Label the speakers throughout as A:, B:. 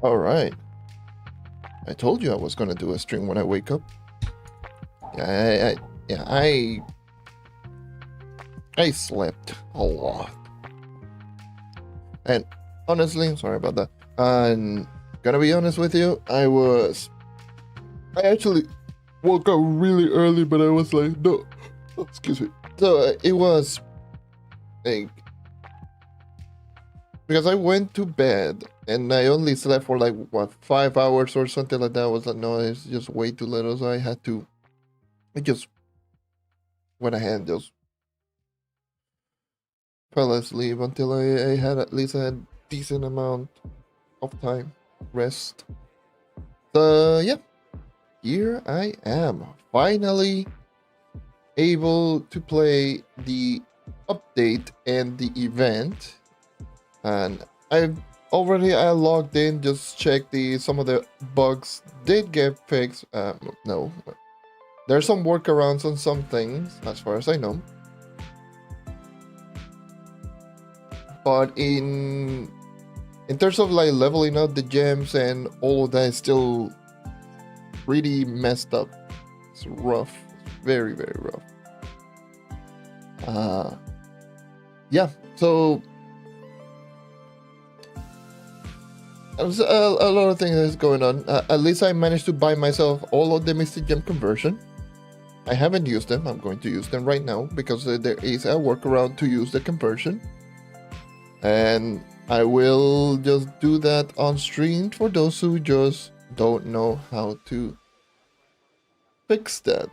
A: All right. I told you I was gonna do a stream when I wake up. Yeah, I slept a lot, and honestly, I'm sorry about that. And gonna be honest with you, I actually woke up really early, but I was like, no, excuse me. So it was like because I went to bed and I only slept for like what 5 hours or something like that. I was like, no, it's just way too little, so I just went ahead and just fell asleep until I had at least a decent amount of time rest. So yeah, here I am, finally able to play the update and the event, and I logged in, just checked some of the bugs did get fixed. No, there's some workarounds on some things as far as I know, but in terms of like leveling up the gems and all of that is still pretty messed up. It's rough. It's very, very rough. Yeah, so there's a lot of things that's going on. At least I managed to buy myself all of the Mystic Gem conversion. I haven't used them. I'm going to use them right now because there is a workaround to use the conversion. And I will just do that on stream for those who just don't know how to fix that.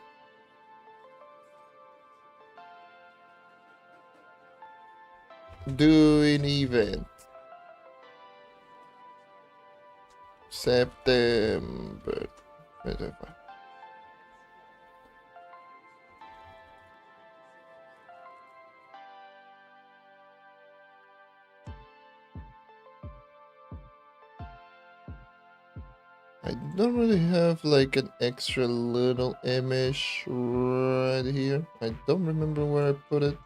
A: Do an event. September. I don't really have like an extra little image right here. I don't remember where I put it.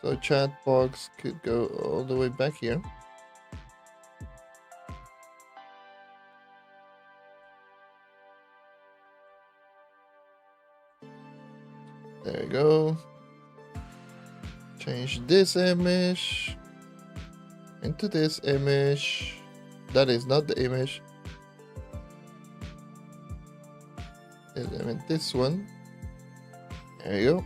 A: So chat box could go all the way back here. There you go. Change this image into this image. That is not the image. Element this one. There you go.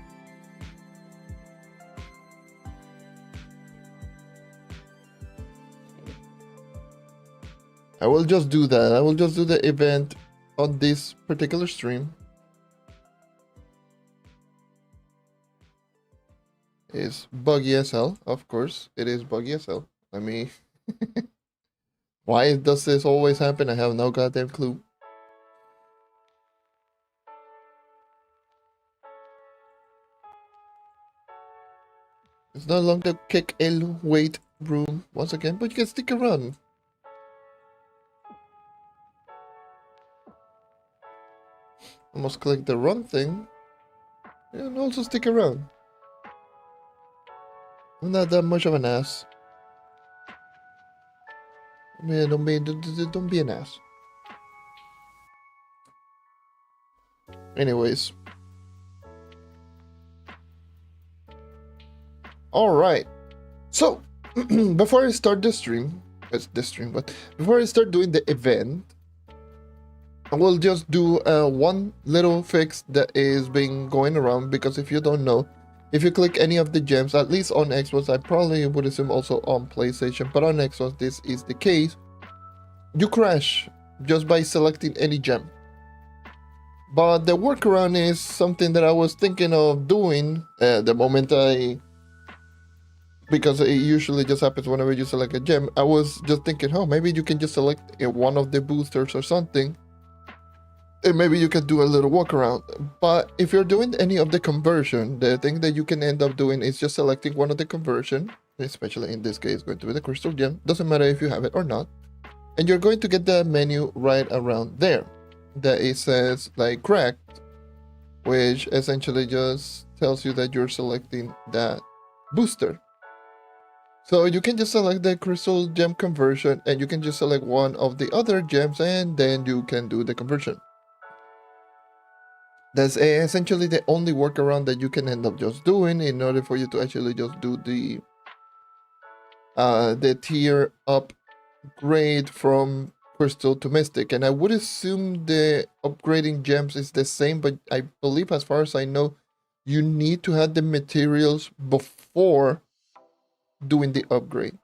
A: I will just do that. I will just do the event on this particular stream. It's buggy as hell, of course. It is buggy as hell. I mean, why does this always happen? I have no goddamn clue. It's no longer kick el weight room once again, but you can stick around. Almost click the wrong thing. And also stick around. I'm not that much of an ass. I mean, don't be an ass. Anyways. Alright. So, before I start the stream, but before I start doing the event, I will just do one little fix that is being going around, because if you don't know, if you click any of the gems, at least on Xbox, I probably would assume also on PlayStation, but on Xbox this is the case, you crash just by selecting any gem. But the workaround is something that I was thinking of doing the moment because it usually just happens whenever you select a gem. I was just thinking, oh, maybe you can just select one of the boosters or something, and maybe you can do a little workaround. But if you're doing any of the conversion, the thing that you can end up doing is just selecting one of the conversion, especially in this case going to be the crystal gem, doesn't matter if you have it or not, and you're going to get the menu right around there that it says like cracked, which essentially just tells you that you're selecting that booster. So you can just select the crystal gem conversion, and you can just select one of the other gems, and then you can do the conversion. That's essentially the only workaround that you can end up just doing in order for you to actually just do the tier upgrade from crystal to mystic. And I would assume the upgrading gems is the same, but I believe, as far as I know, you need to have the materials before doing the upgrade.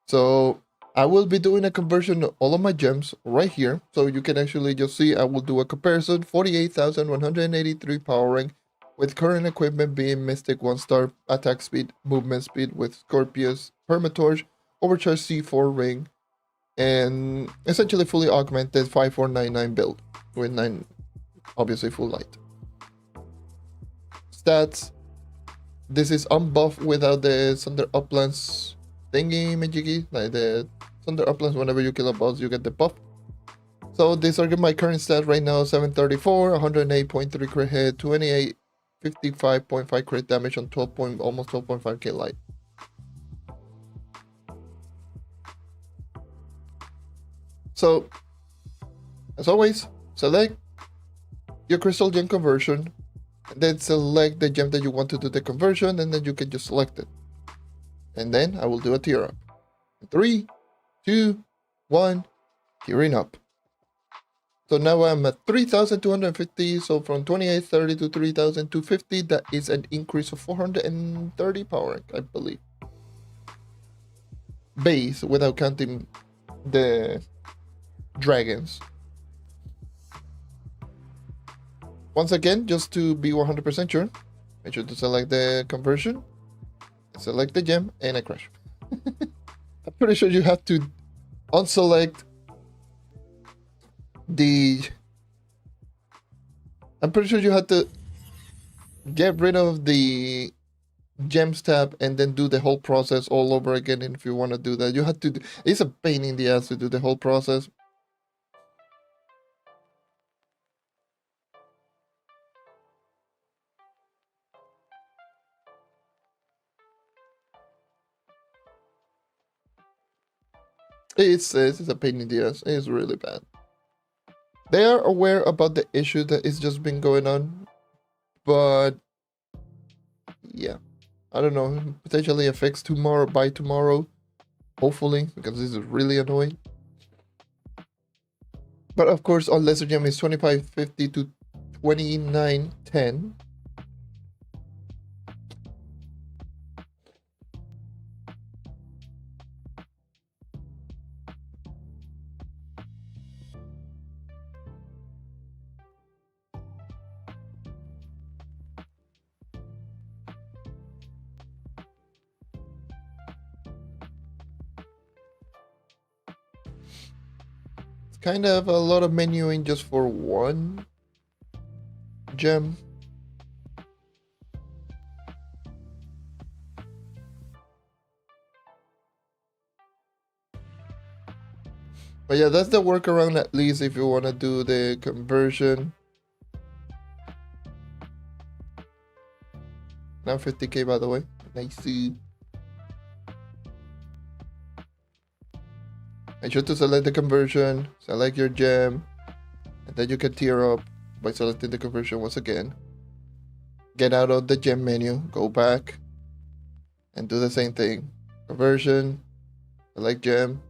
A: So I will be doing a conversion of all of my gems right here. So you can actually just see, I will do a comparison. 48,183 power rank with current equipment being Mystic 1-star, attack speed, movement speed with Scorpius, Permatorch, Overcharge C4 ring, and essentially fully augmented 5499 build with 9, obviously full light. Stats. This is unbuffed without the Thunder Uplands thingy majiggy, like the Thunder Uplands. Whenever you kill a boss, you get the buff. So these are my current stats right now: 734, 108.3 crit hit, 28, 55.5 crit damage on 12 almost 12.5k light. So, as always, select your crystal gem conversion, and then select the gem that you want to do the conversion, and then you can just select it. And then I will do a tier up. 3, 2, 1, tearing up. So now I'm at 3,250. So from 2830 to 3,250, that is an increase of 430 power, I believe. Base, without counting the dragons. Once again, just to be 100% sure, make sure to select the conversion, select the gem, and I crash. I'm pretty sure you have to unselect the... I'm pretty sure you have to get rid of the gems tab and then do the whole process all over again. And if you want to do that, you have to... It's a pain in the ass to do the whole process. It's a pain in the ass. It's really bad. They are aware about the issue that is just been going on, but yeah, I don't know. Potentially a fix tomorrow, by tomorrow, hopefully, because this is really annoying. But of course, on lesser gem is 2550 to 2910. Kind of a lot of menuing just for one gem. But yeah, that's the workaround, at least if you want to do the conversion. Now 50k, by the way. Nice. Make sure to select the conversion, select your gem, and then you can tier up by selecting the conversion once again. Get out of the gem menu, go back, and do the same thing. Conversion, select gem,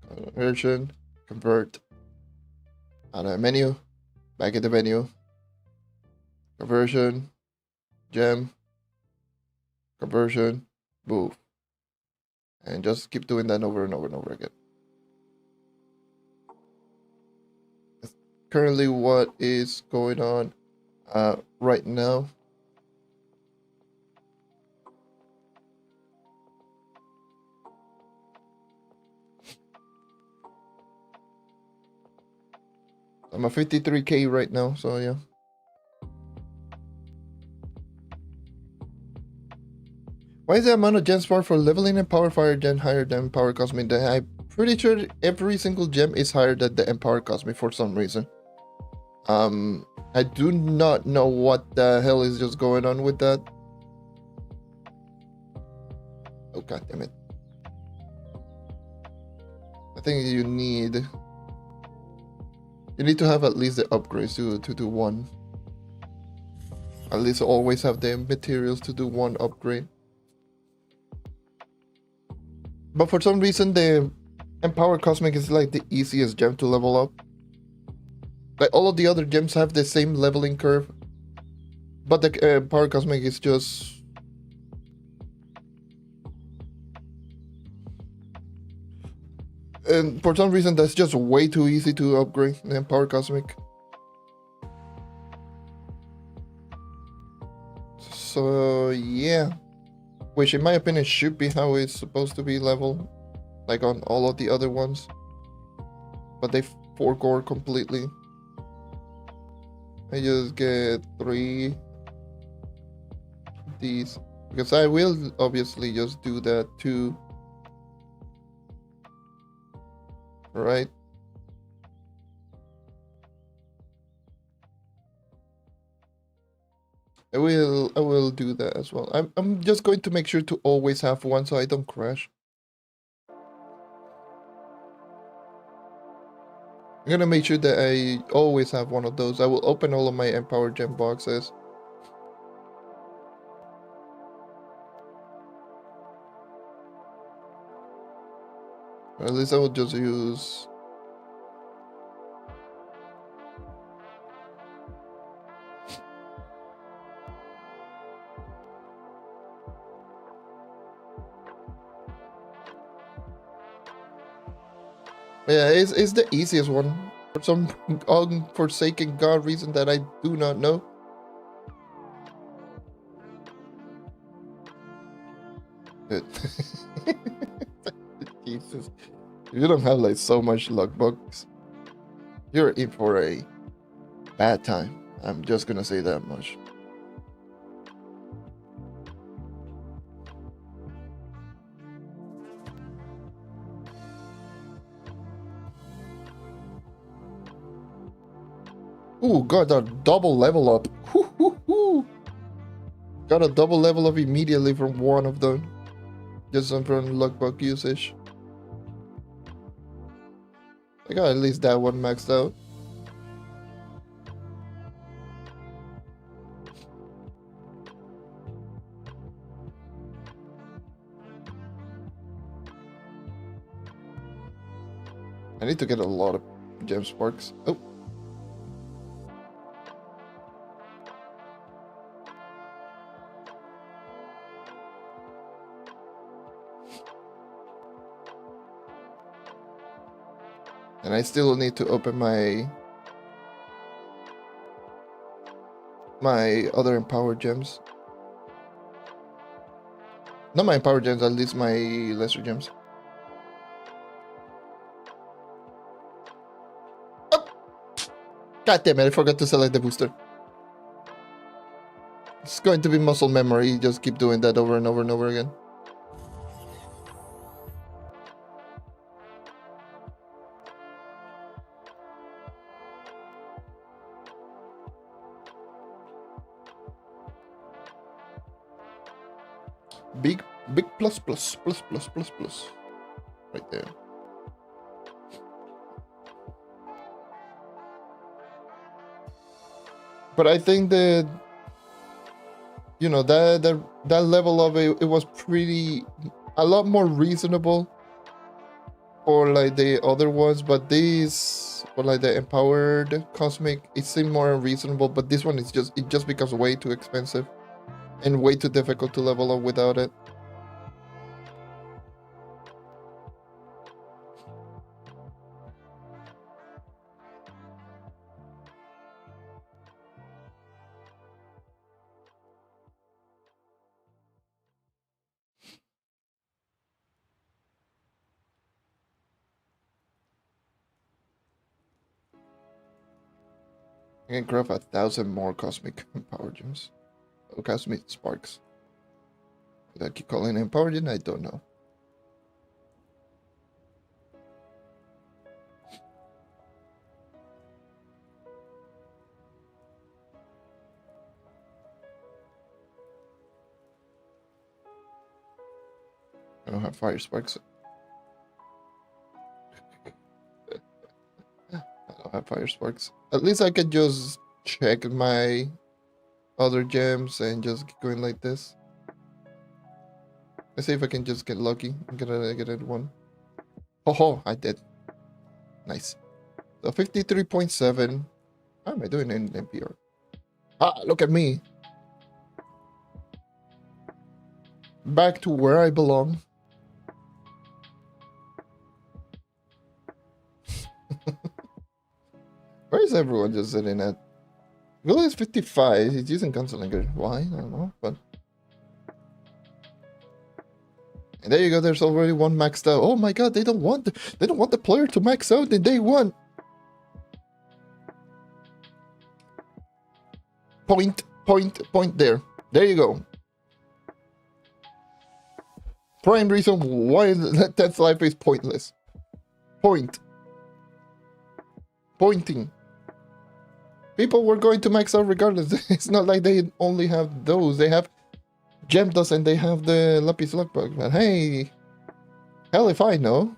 A: conversion, convert. Out of the menu, back in the menu, conversion, gem, conversion, move. And just keep doing that over and over and over again. That's currently what is going on right now. I'm at 53k right now, so yeah. Why is the amount of gem spark for leveling and power fire gen higher than power cosmic? I'm pretty sure every single gem is higher than the empower cosmic for some reason. I do not know what the hell is just going on with that. Oh, god damn it. I think you need to have at least the upgrades to do one. At least always have the materials to do one upgrade. But for some reason, the Empower Cosmic is like the easiest gem to level up. Like all of the other gems have the same leveling curve, but the Empower Cosmic is just... And for some reason, that's just way too easy to upgrade the Empower Cosmic. So yeah, which in my opinion should be how it's supposed to be leveled, like on all of the other ones. But they fork completely. I just get 3 these because I will obviously just do that too. Right? I will do that as well. I'm just going to make sure to always have one so I don't crash. I'm gonna make sure that I always have one of those. I will open all of my Empower Gem boxes. Or at least I will just use... Yeah, it's the easiest one. For some unforsaken god reason that I do not know. Jesus. You don't have like so much luck bugs. You're in for a bad time. I'm just gonna say that much. Ooh, got a double level up. Got a double level up immediately from one of them. Just from luck bug usage. I got at least that one maxed out. I need to get a lot of gem sparks. Oh. And I still need to open my other empowered gems. Not my empowered gems, at least my lesser gems. Oh! God damn it, I forgot to select the booster. It's going to be muscle memory, just keep doing that over and over and over again. Big plus right there. But I think that, you know, that level of it was pretty a lot more reasonable for like the other ones, but these, for like the empowered cosmic, it seemed more unreasonable. But this one is just becomes way too expensive and way too difficult to level up without it. I can grab 1,000 more cosmic power gems. Or cosmic sparks. Did I keep calling it power gem? I don't know. I don't have fire sparks. I don't have fire sparks. At least I could just check my other gems and just keep going like this. Let's see if I can just get lucky and get a one. Oh, I did. Nice. So 53.7. How am I doing in NPR? Ah, look at me. Back to where I belong. Where is everyone just sitting at? Will is 55. He's using Gunslinger. Why? I don't know. But and there you go. There's already one maxed out. Oh my god! They don't want the player to max out in day one. Point there. There you go. Prime reason why that 10th life is pointless. Pointing. People were going to max out regardless. It's not like they only have those. They have gem dust and they have the lapis lazuli. But hey, hell if I know.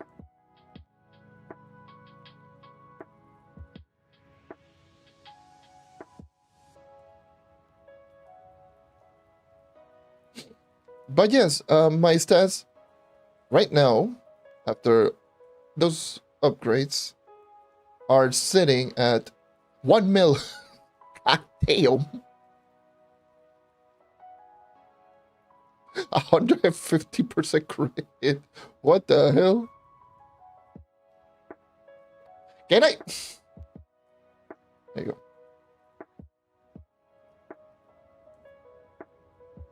A: But yes, my stats right now, after those upgrades, are sitting at 1 mil. God damn. 150% crit. What the hell? Can I? There you go.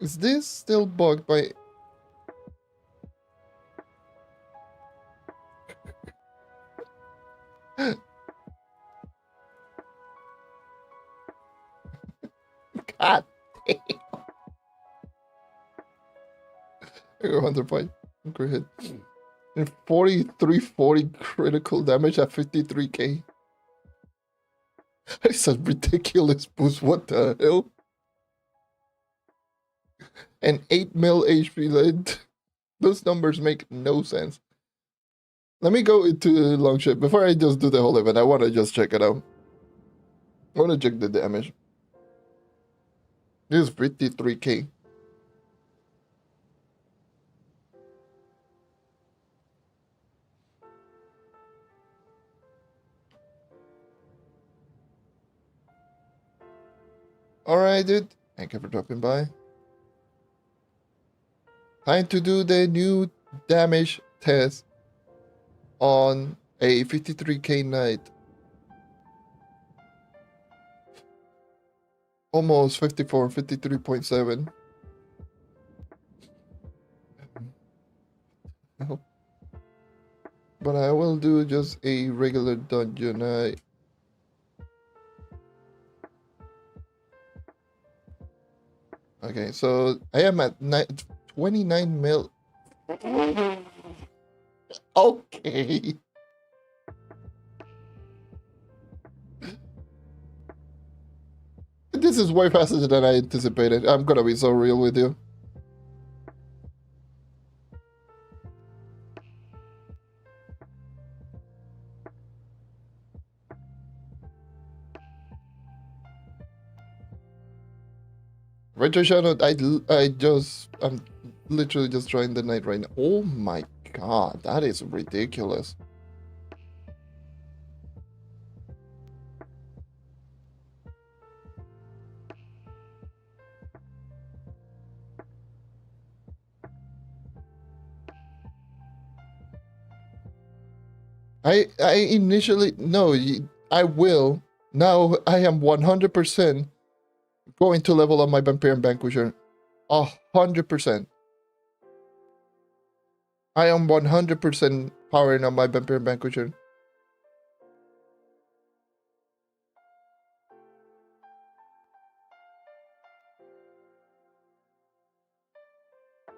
A: Is this still bugged by... God damn. I go 100 point. Go ahead. And 4340 critical damage at 53k. It's a ridiculous boost. What the hell? And 8 mil HP lead. Those numbers make no sense. Let me go into Longship. Before I just do the whole event, I want to just check it out. I want to check the damage. This is 53k. Alright, dude. Thank you for dropping by. Time to do the new damage test on a 53k knight. Almost 54, 53.7. But I will do just a regular dungeon. Okay, so I am at 29 mil. Okay. This is way faster than I anticipated. I'm gonna be so real with you. Retro Shadow, I'm literally just trying the night right now. Oh my god, that is ridiculous. I initially, no, I will. Now I am 100% going to level up my Vampire and Vanquisher. 100%. I am 100% powering up my Vampire and Vanquisher.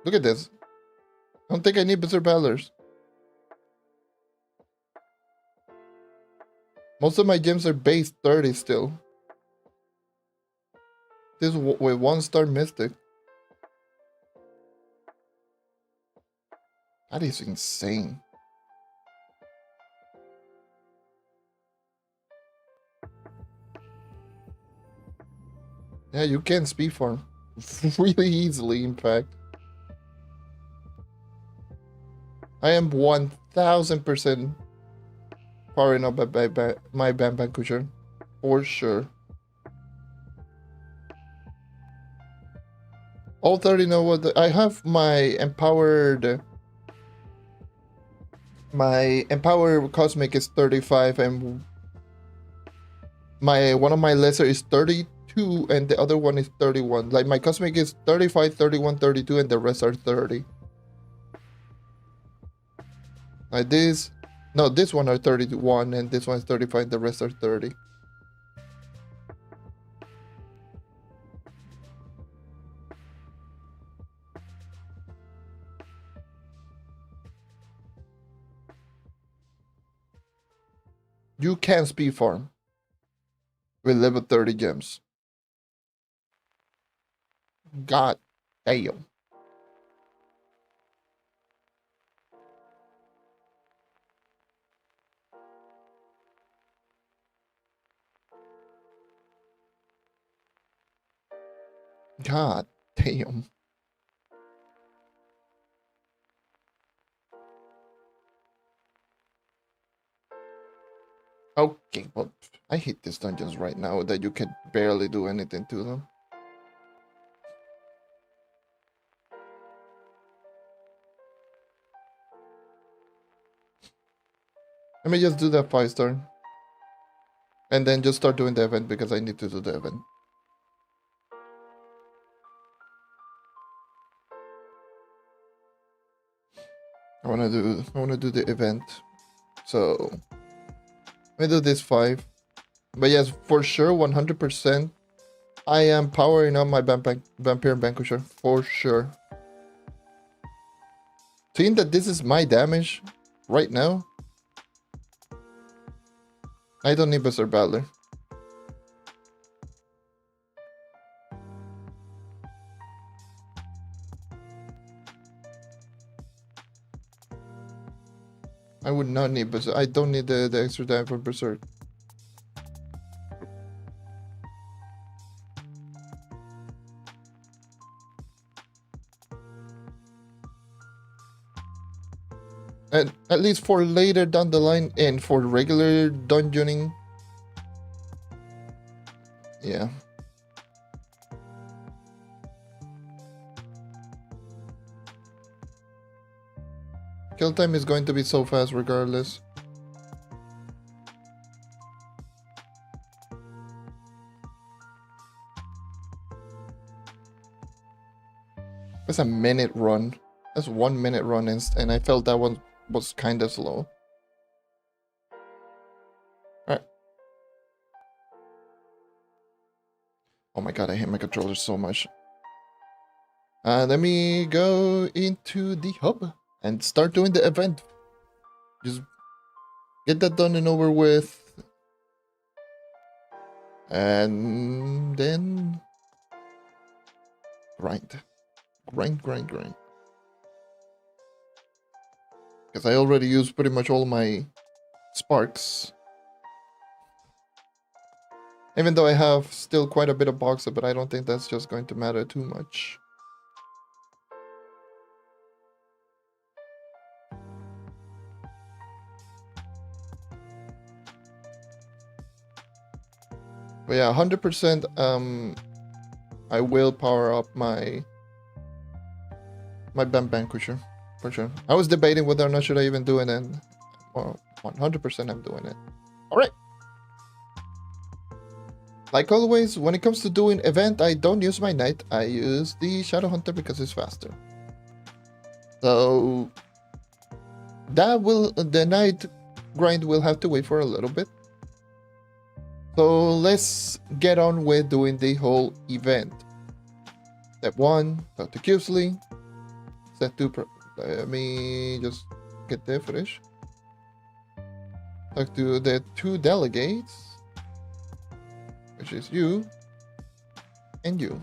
A: Look at this. I don't think I need Berserk Battlers. Most of my gems are base 30 still. This with 1-star Mystic. That is insane. Yeah, you can speed farm really easily, in fact. I am 1000% powering up my Bam Cushion. For sure. All 30 know what I have my empowered cosmic is 35 and one of my lesser is 32 and the other one is 31. Like my cosmic is 35, 31, 32 and the rest are 30. Like this one are 31 and this one is 35, the rest are 30. You can speed farm with level 30 gems. God damn. God damn. Okay, well, I hate these dungeons right now that you can barely do anything to them. Let me just do that 5-star. And then just start doing the event because I need to do the event. I wanna do the event. So let me do this 5. But yes, for sure, 100%. I am powering up my Vampire Vanquisher for sure. Seeing that this is my damage right now, I don't need Berserk Battler. I would not need Berserk. I don't need the extra damage for Berserk. And at least for later down the line and for regular dungeoning. Yeah. Kill time is going to be so fast regardless. That's a minute run. That's 1 minute run and I felt that one was kind of slow. Alright. Oh my god, I hate my controller so much. Let me go into the hub and start doing the event. Just get that done and over with. And then grind. Grind. Because I already used pretty much all my sparks. Even though I have still quite a bit of boxer, but I don't think that's just going to matter too much. But yeah, 100% I will power up my Bam Vanquisher for sure. I was debating whether or not should I even do it, and well, 100% I'm doing it. All right. Like always, when it comes to doing event, I don't use my knight. I use the Shadow Hunter because it's faster. So the knight grind will have to wait for a little bit. So let's get on with doing the whole event. Step 1, talk to Cusley. Step 2, let me just get the footage. Talk to the 2 delegates, which is you and you.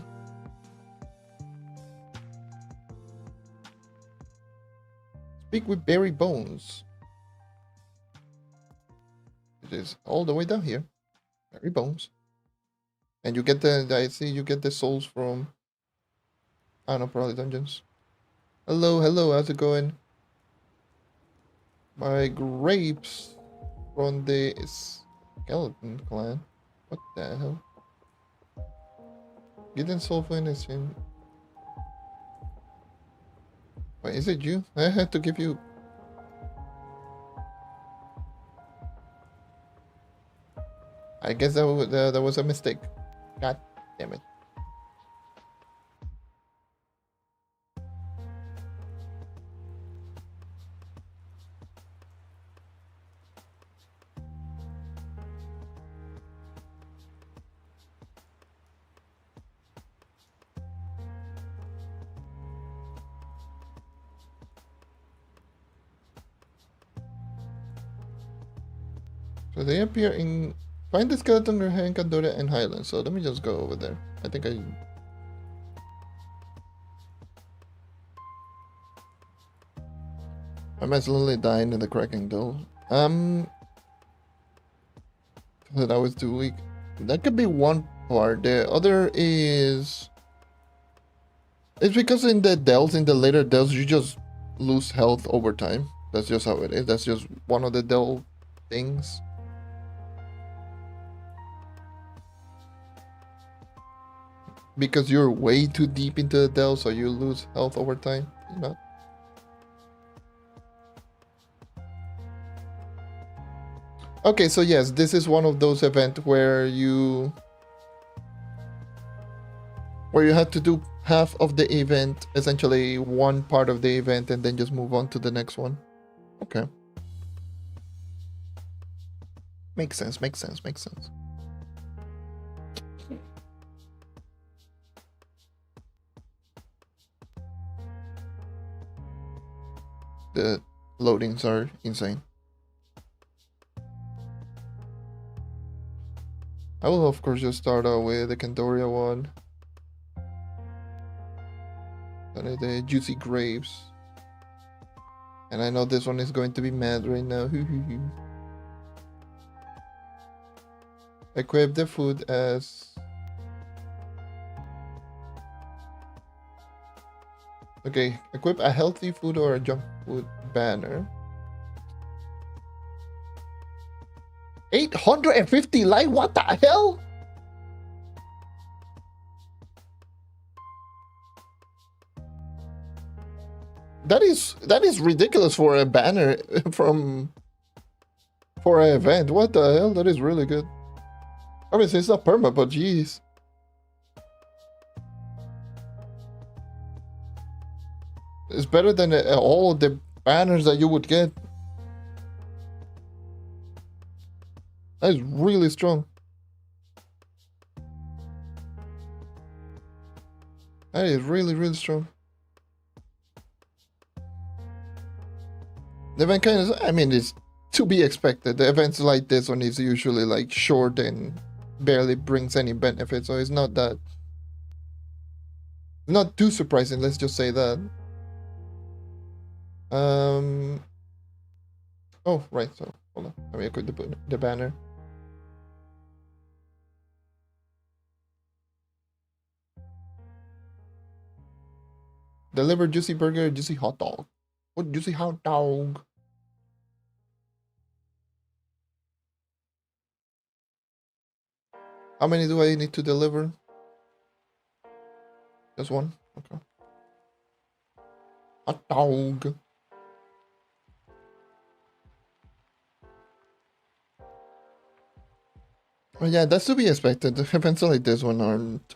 A: Speak with Berry Bones. It is all the way down here. Berry Bones. And you get I see you get the souls from, I don't know, probably dungeons. Hello, hello, how's it going? My grapes from the skeleton clan. What the hell? Getting sulfur in his in. Wait, is it you? I had to give you. I guess that was a mistake. God damn it. So they appear in. Find the skeleton near Hankandora and Highland. So let me just go over there. I think I'm absolutely dying in the cracking though. That I was too weak. That could be one part. The other is. It's because in the dells, in the later dells, you just lose health over time. That's just how it is. That's just one of the dell things. Because you're way too deep into the dell, so you lose health over time. You know. Okay, so yes, this is one of those events where you have to do half of the event, essentially one part of the event, and then just move on to the next one. Okay. Makes sense, makes sense, makes sense. The loadings are insane. I will of course just start out with the Candoria one. Then the Juicy Grapes. And I know this one is going to be mad right now. Equip the food as... Okay, equip a healthy food or a junk food banner. 850 light? What the hell? That is ridiculous for a banner for an event. What the hell? That is really good. Obviously it's not perma, but jeez. It's better than all the banners that you would get. That is really strong. That is really, really strong. The event kind of, I mean, it's to be expected. The events like this one is usually like short and barely brings any benefit, so it's not that, not too surprising, let's just say that. Oh, right, so hold on, let me equip the banner. Deliver juicy burger, juicy hot dog. What juicy hot dog? How many do I need to deliver? Just one? Okay. Hot dog. Oh yeah, that's to be expected. Events like this one aren't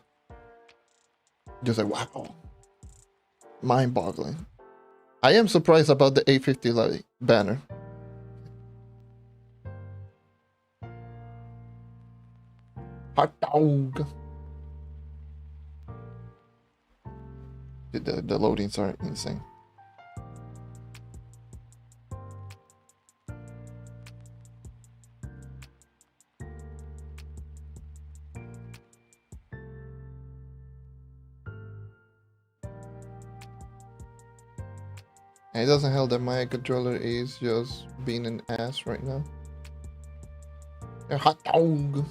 A: just like wow. Mind-boggling. I am surprised about the 850 light banner. Hot dog. The loadings are insane. And it doesn't help that my controller is just being an ass right now. A hot dog.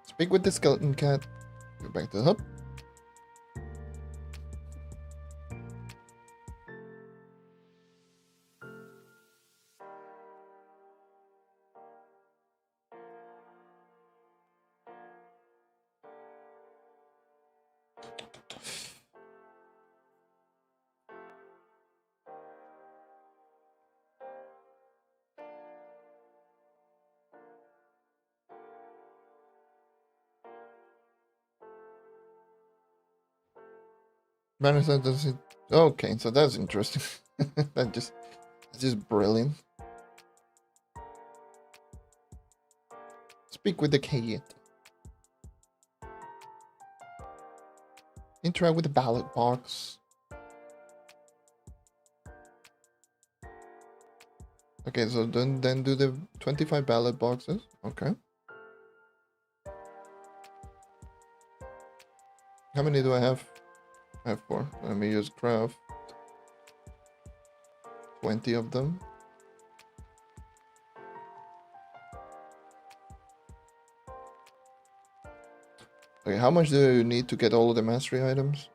A: Speak with the skeleton cat. Go back to the hub. Banner said does it. Okay, so that's interesting. That's just brilliant. Speak with the cat. Interact with the ballot box. Okay, so then do the 25 ballot boxes. Okay. How many do I have? I have 4. Let me just craft 20 of them. Okay, how much do you need to get all of the mastery items?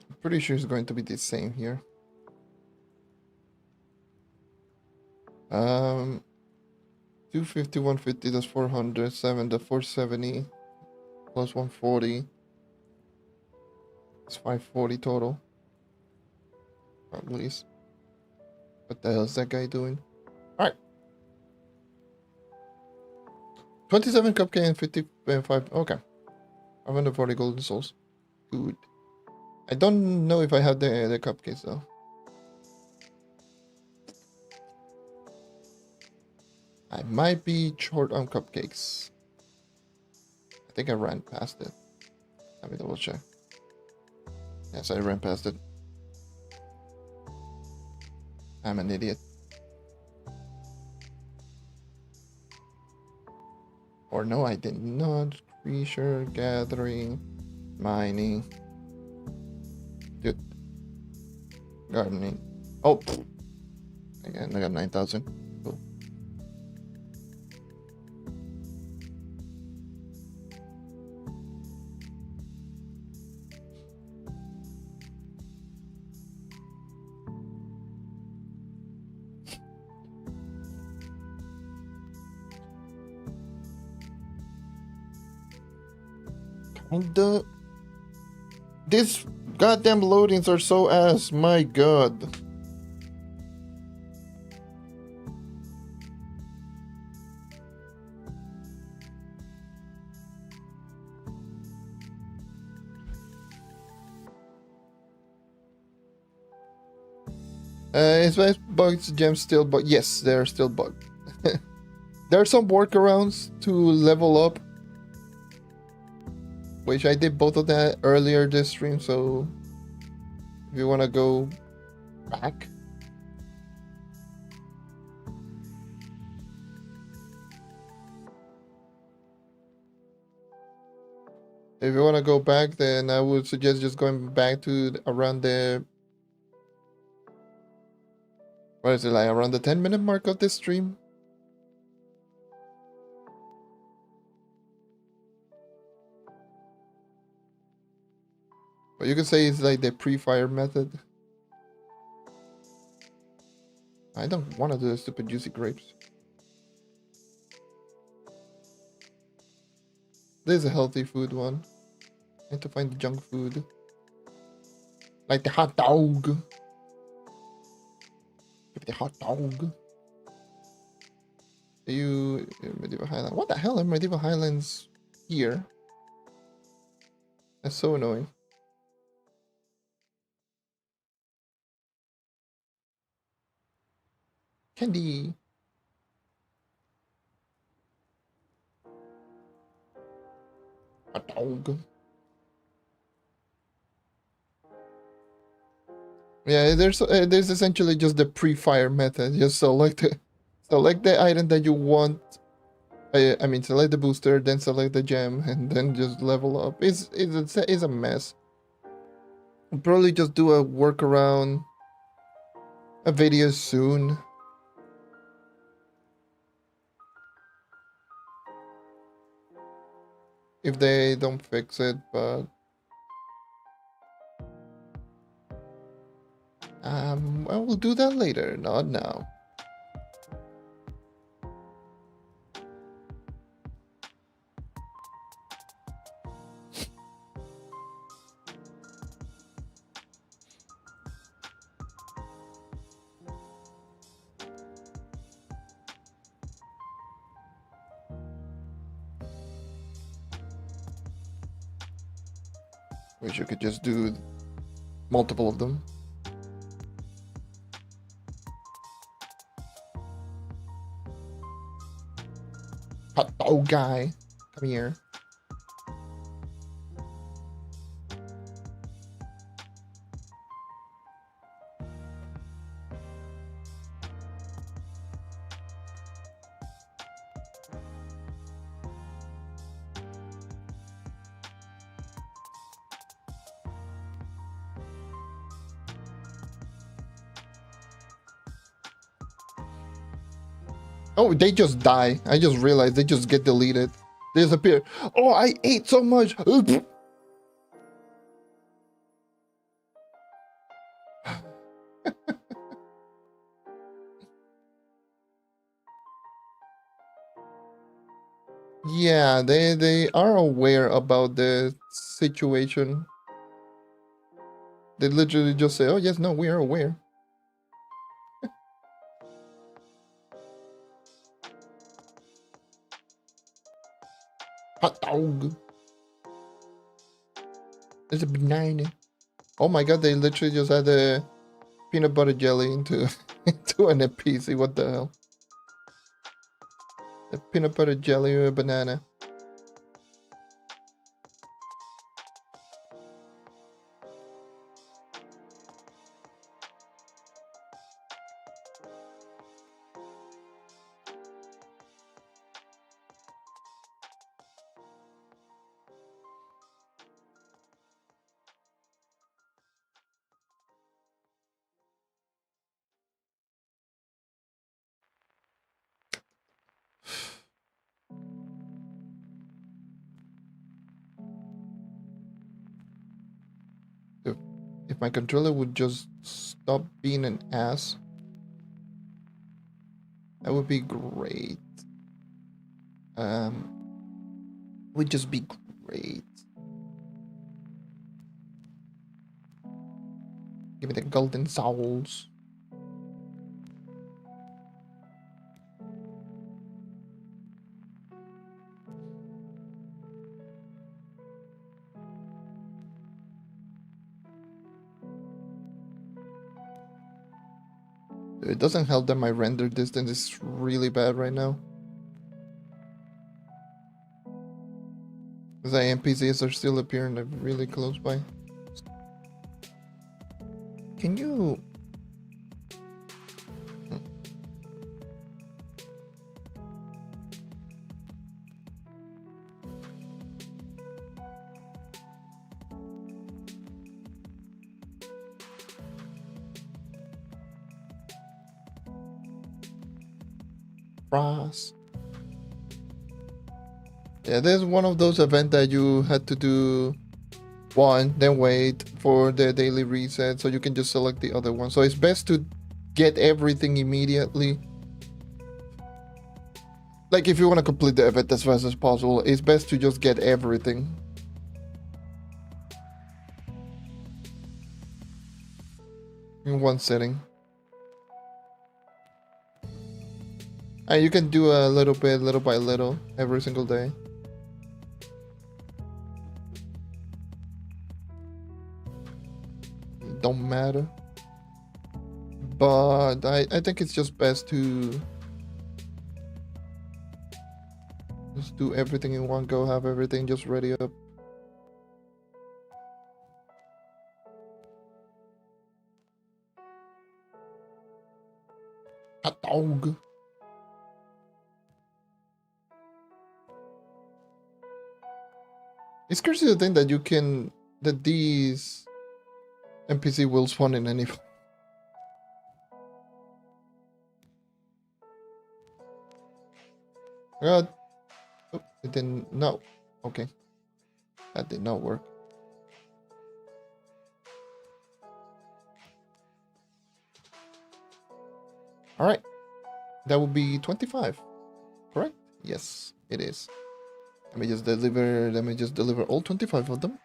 A: I'm pretty sure it's going to be the same here. 250, 150, that's 400, 7, that's 470, plus 140. It's 540 total. At least. What the hell is that guy doing? Alright. 27 cupcake and 55. Okay. 540 golden souls. Good. I don't know if I have the cupcakes though. I might be short on cupcakes. I think I ran past it. Let me double check. Yes, I ran past it. I'm an idiot. Or no, I did not. Creature, gathering, mining. Dude. Gardening. Oh! Again, I got 9,000. Cool. And these goddamn loadings are so ass, my god. Is my bugs gems still bug? Yes, they're still bugged. There are some workarounds to level up, which I did both of that earlier this stream, so if you want to go back. If you want to go back, then I would suggest just going back to around the... What is it, like around the 10-minute mark of this stream? But you can say it's like the pre-fire method. I don't want to do the stupid juicy grapes. This is a healthy food one. I need to find the junk food. Like the hot dog. Give the hot dog. You Medieval Highland. What the hell are Medieval Highlands here? That's so annoying. Candy. A dog. Yeah, there's essentially just the pre-fire method. Just select the item that you want. I mean, select the booster, then select the gem, and then just level up. It's a mess. I'll probably just do a workaround, a video soon. If they don't fix it, but I will do that later, not now. Wish you could just do multiple of them. Hot dog guy, come here. Oh, they just die. I just realized they just get deleted. They disappear. Oh, I ate so much. Yeah, they are aware about the situation. They literally just say, "Oh yes, no, we are aware." Hot dog. There's a banana. Oh my god, they literally just had a peanut butter jelly into into an NPC. What the hell? A peanut butter jelly or a banana. If my controller would just stop being an ass, that would be great. Would just be great. Give me the golden souls. It doesn't help that my render distance is really bad right now. Because the NPCs are still appearing really close by. Can you... Frost. Yeah, there's one of those events that you had to do one, then wait for the daily reset, so you can just select the other one. So it's best to get everything immediately. Like if you want to complete the event as fast as possible, it's best to just get everything. In one setting. And you can do a little bit, little by little, every single day. Don't matter. But I think it's just best to Just do everything in one go, have everything just ready up. A dog. It's crazy to think that you can, that these NPC will spawn in any. God. Oh, it didn't. No. Okay. That did not work. All right. That would be 25. Correct? Yes, it is. Let me just deliver all 25 of them.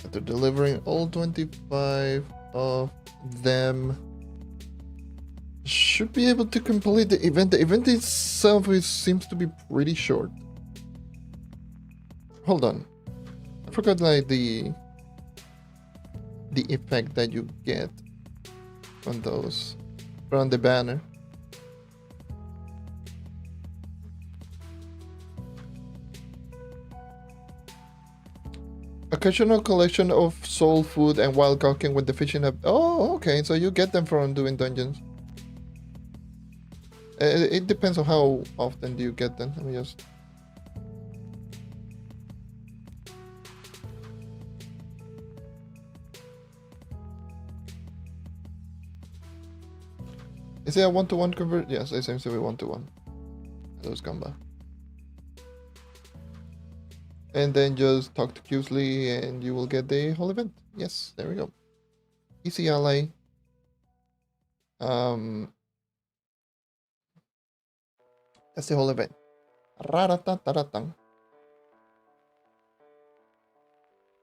A: After delivering all 25 of them, should be able to complete the event. The event itself seems to be pretty short. Hold on. I forgot like the effect that you get on those, on the banner. Occasional collection of soul food and wild cooking with the fishing hub. Oh, okay. So you get them from doing dungeons. It depends on how often do you get them. Let me just. Is it a 1-to-1 convert? Yes, it seems to be 1-to-1. Those combo. And then just talk to Qsley and you will get the whole event. Yes, there we go. Easy ally. That's the whole event.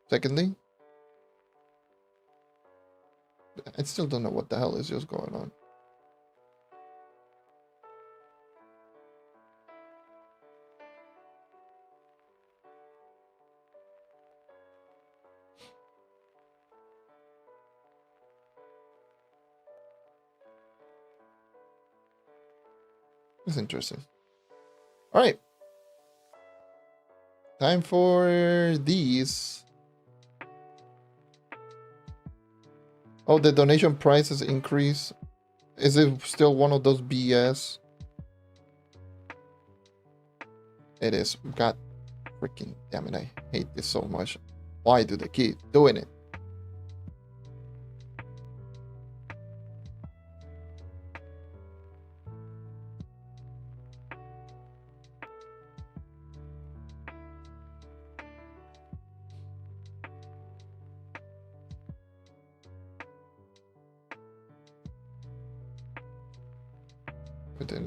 A: Secondly, I still don't know what the hell is just going on. It's interesting. All right. Time for these. Oh, the donation prices increase. Is it still one of those BS? It is. God freaking damn it. I hate this so much. Why do they keep doing it?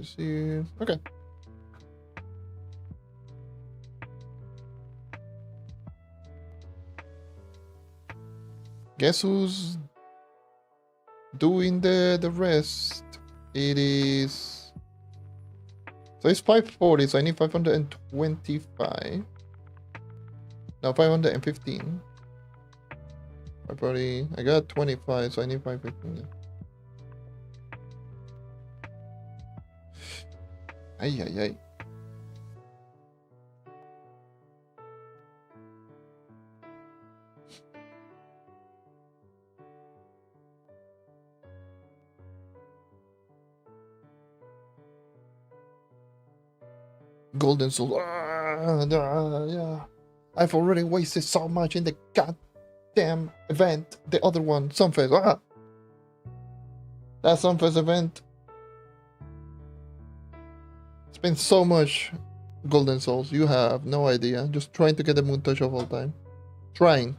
A: See. Okay. Guess who's doing the rest? It is. So it's 540, so I need 525. No, 515. 540. I got 25, so I need 515. Yeah. Ay, ay, ay. Golden soul. Yeah. I've already wasted so much in the goddamn event. The other one, Sunfest. That Sunfest event. It's been so much golden souls. You have no idea. Just trying to get the moon touch of all time. Trying.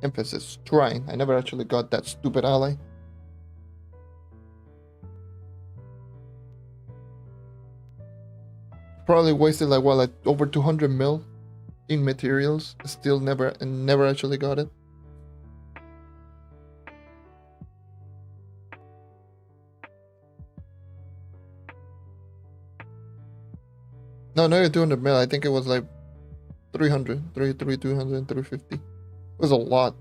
A: Emphasis. Trying. I never actually got that stupid ally. Probably wasted like what, like over 200 mil in materials. Still never actually got it. No, not 200 mil. I think it was like 300, 200, 350. It was a lot.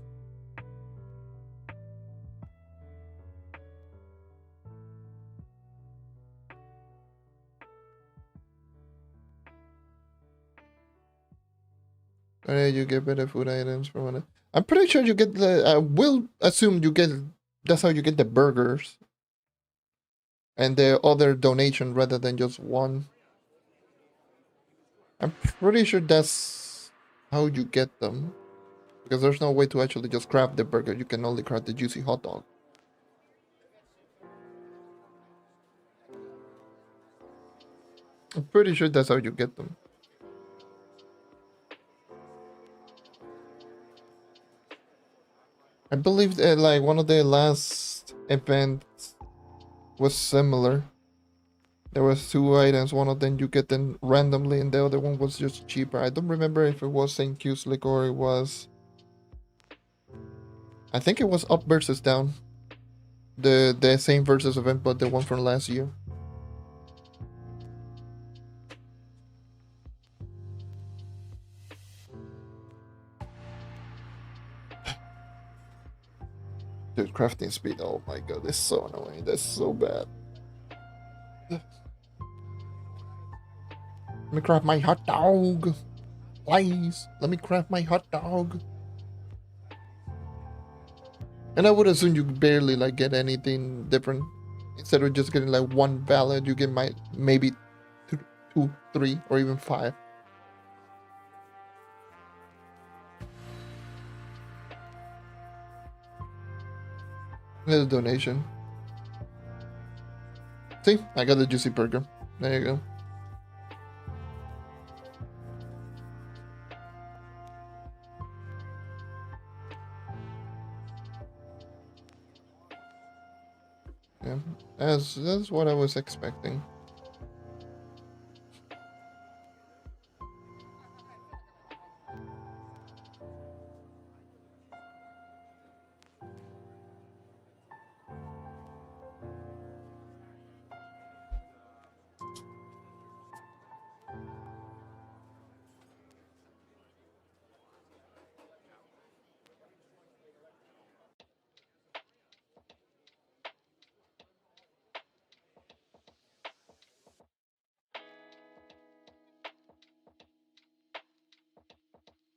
A: You get better food items from it. I'm pretty sure you get the. I will assume you get. That's how you get the burgers and the other donation rather than just one. I'm pretty sure that's how you get them. Because there's no way to actually just craft the burger. You can only craft the juicy hot dog. I'm pretty sure that's how you get them. I believe that like one of the last events was similar. There was two items. One of them you get them randomly, and the other one was just cheaper. I don't remember if it was St. Q-Slick or it was. I think it was Up versus Down. The same versus event, but the one from last year. Dude, crafting speed. Oh my god, that's so annoying. That's so bad. Let me craft my hot dog. Please, let me craft my hot dog. And I would assume you barely like get anything different. Instead of just getting like one ballot, you get maybe two, three, or even 5. Little donation. See, I got the juicy burger. There you go. Yeah, that's what I was expecting.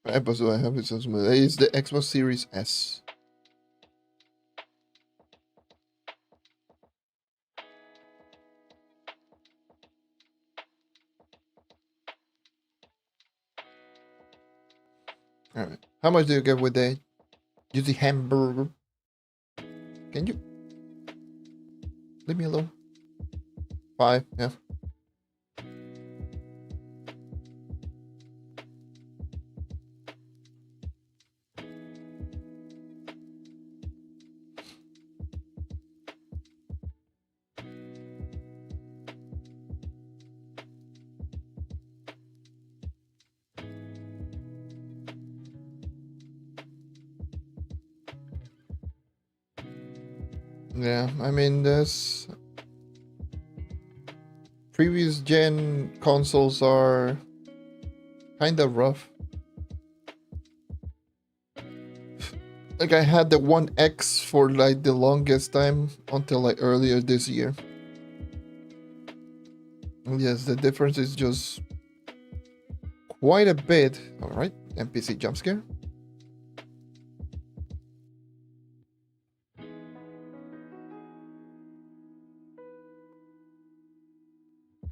A: What episode I have? It's the Xbox Series S. Alright. How much do you get with the juicy hamburger? Can you leave me alone? 5, yeah. Yeah, I mean, this previous gen consoles are kind of rough. Like I had the One X for like the longest time until like earlier this year. Yes, the difference is just quite a bit. All right, NPC jump scare.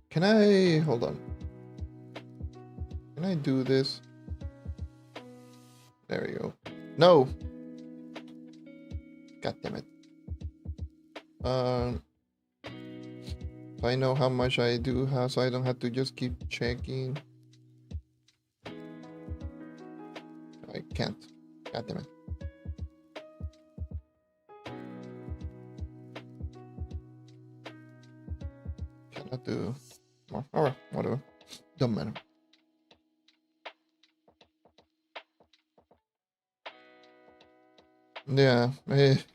A: Can I hold on? Can I do this? There we go. No. God damn it. So I know how much I do have, so I don't have to just keep checking. I can't. God damn it. Cannot do more. Alright, whatever. Don't matter. Yeah, let's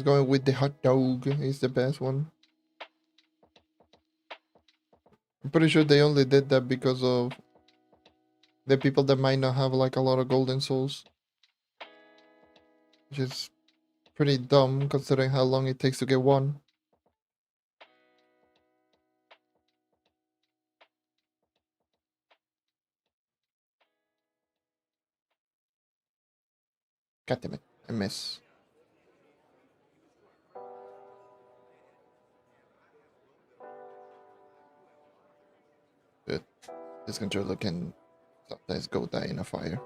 A: go with the hot dog. It's the best one. I'm pretty sure they only did that because of the people that might not have like a lot of golden souls, which is pretty dumb considering how long it takes to get one. God damn it, I miss. Good. This controller can sometimes go die in a fire.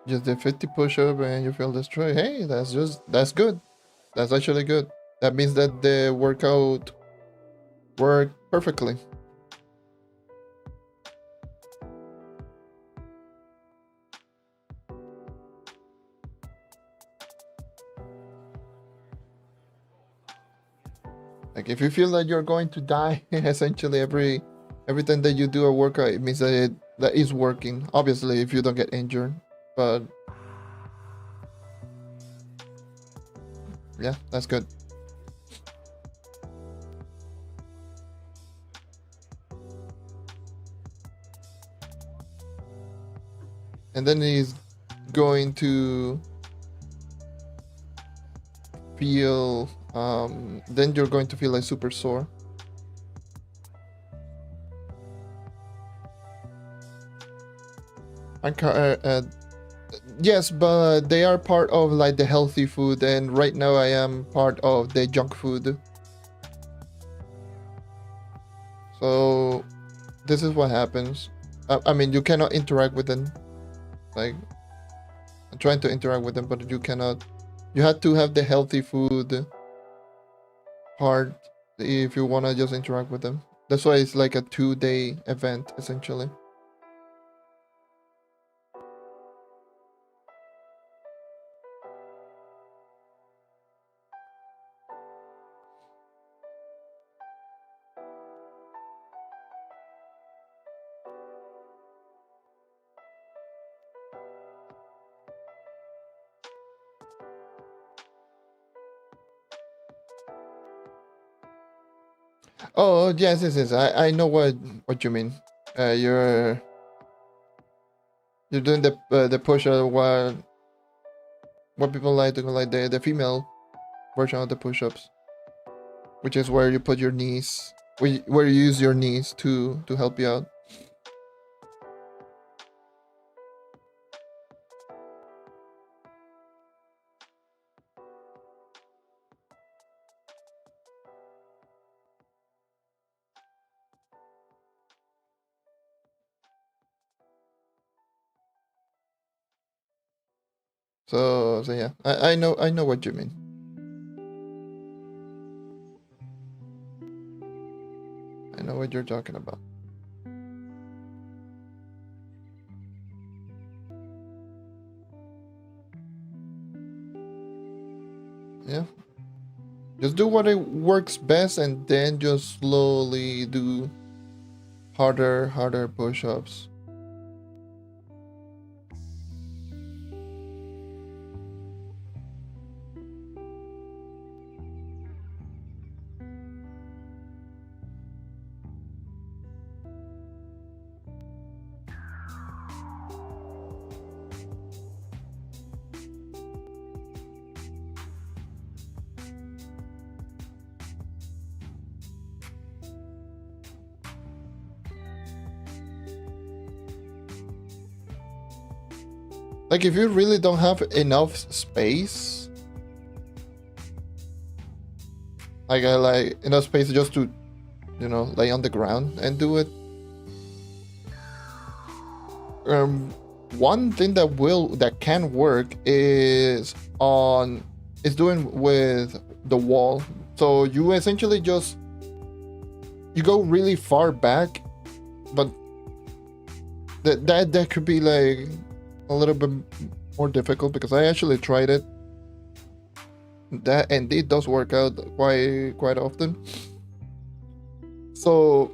A: Just did 50 push-up and you feel destroyed. Hey, that's good. That's actually good. That means that the workout worked perfectly. Like if you feel that you're going to die, essentially every time that you do a workout, it means that that is working. Obviously, if you don't get injured, but yeah, that's good. And then he's going to feel then you're going to feel like super sore. Yes, but they are part of like the healthy food, and right now I am part of the junk food. So this is what happens. I mean, you cannot interact with them. Like, I'm trying to interact with them, but you cannot. You have to have the healthy food part if you want to just interact with them. That's why it's like a 2-day event, essentially. Oh, yes. I know what you mean. You're doing the push-up what people like to like the female version of the push-ups, which is where you put your knees, where you use your knees to help you out. So yeah, I know what you mean. I know what you're talking about. Yeah. Just do what it works best and then just slowly do harder push-ups. Like if you really don't have enough space, like enough space just to, lay on the ground and do it. One thing that can work is doing with the wall. So you essentially you go really far back, but that could be like a little bit more difficult because I actually tried it that, and it does work out quite often. So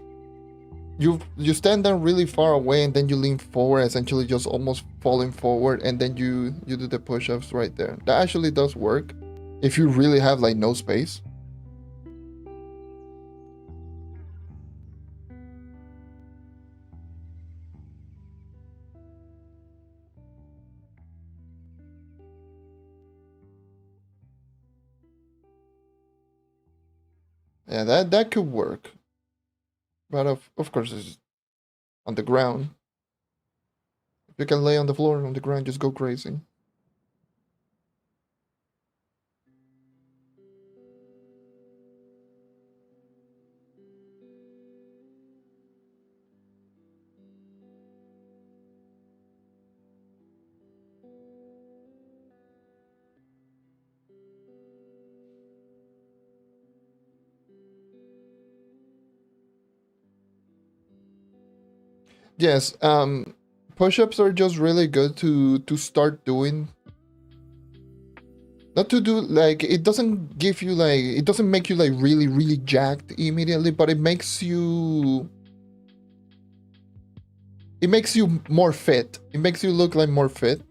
A: you stand down really far away, and then you lean forward, essentially just almost falling forward, and then you do the push-ups right there. That actually does work if you really have like no space. Yeah, that could work, but of course it's on the ground. If you can lay on the floor on the ground, just go crazy. Yes, push-ups are just really good to start doing. Not to do like, it doesn't give you like, it doesn't make you like really jacked immediately, but it makes you more fit. It makes you look like more fit,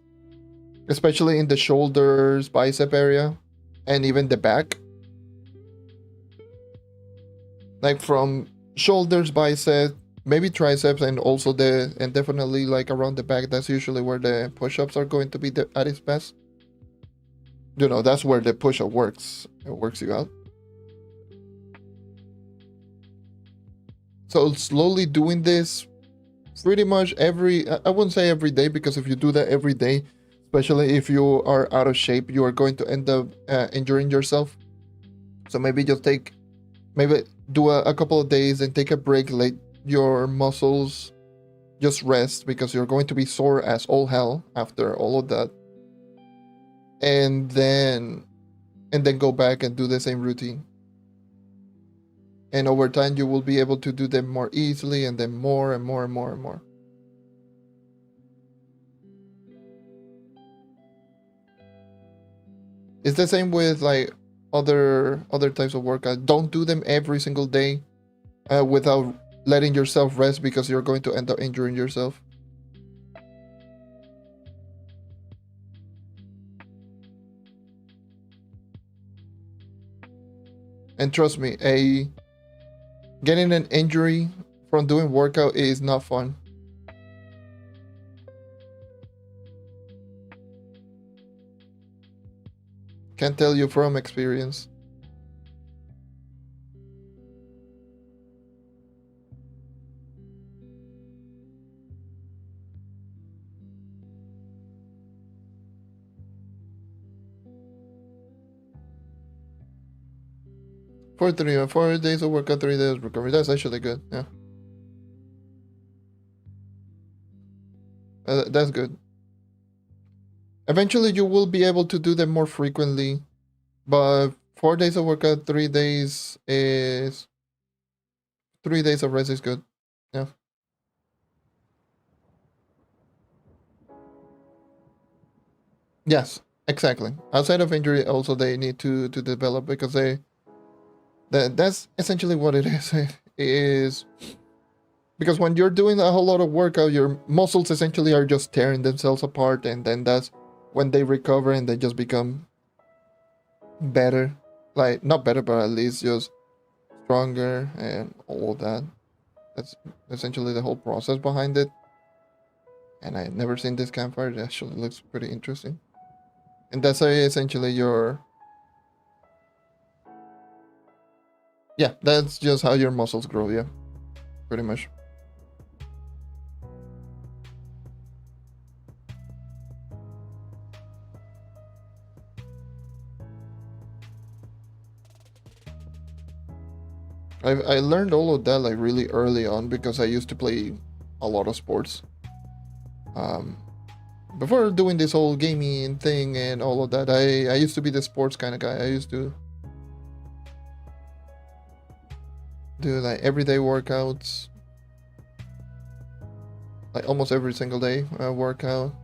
A: especially in the shoulders, bicep area, and even the back. Like from shoulders, bicep, maybe triceps, and also and definitely like around the back. That's usually where the push-ups are going to be at its best. You know, that's where the push-up works. It works you out. So slowly doing this pretty much I wouldn't say every day, because if you do that every day, especially if you are out of shape, you are going to end up injuring yourself. So maybe just maybe do a couple of days and take a break, let your muscles just rest, because you're going to be sore as all hell after all of that. And then go back and do the same routine. And over time you will be able to do them more easily, and then more and more and more and more. It's the same with like other types of workout. Don't do them every single day without letting yourself rest, because you're going to end up injuring yourself. And trust me, getting an injury from doing workout is not fun. Can tell you from experience. For 4 days of workout, 3 days of recovery. That's actually good. Yeah. That's good. Eventually, you will be able to do them more frequently, but 4 days of workout, 3 days of rest is good. Yeah. Yes, exactly. Outside of injury, also they need to develop, because that's essentially what it is. It is because when you're doing a whole lot of workout, your muscles essentially are just tearing themselves apart, and then that's when they recover and they just become better. Like, not better, but at least just stronger and all of that. That's essentially the whole process behind it. And I've never seen this campfire. It actually looks pretty interesting. And that's essentially yeah, that's just how your muscles grow. Yeah, pretty much. I learned all of that like really early on, because I used to play a lot of sports. Um, Before doing this whole gaming thing and all of that, I used to be the sports kind of guy. I used to do like everyday workouts, like almost every single day workout,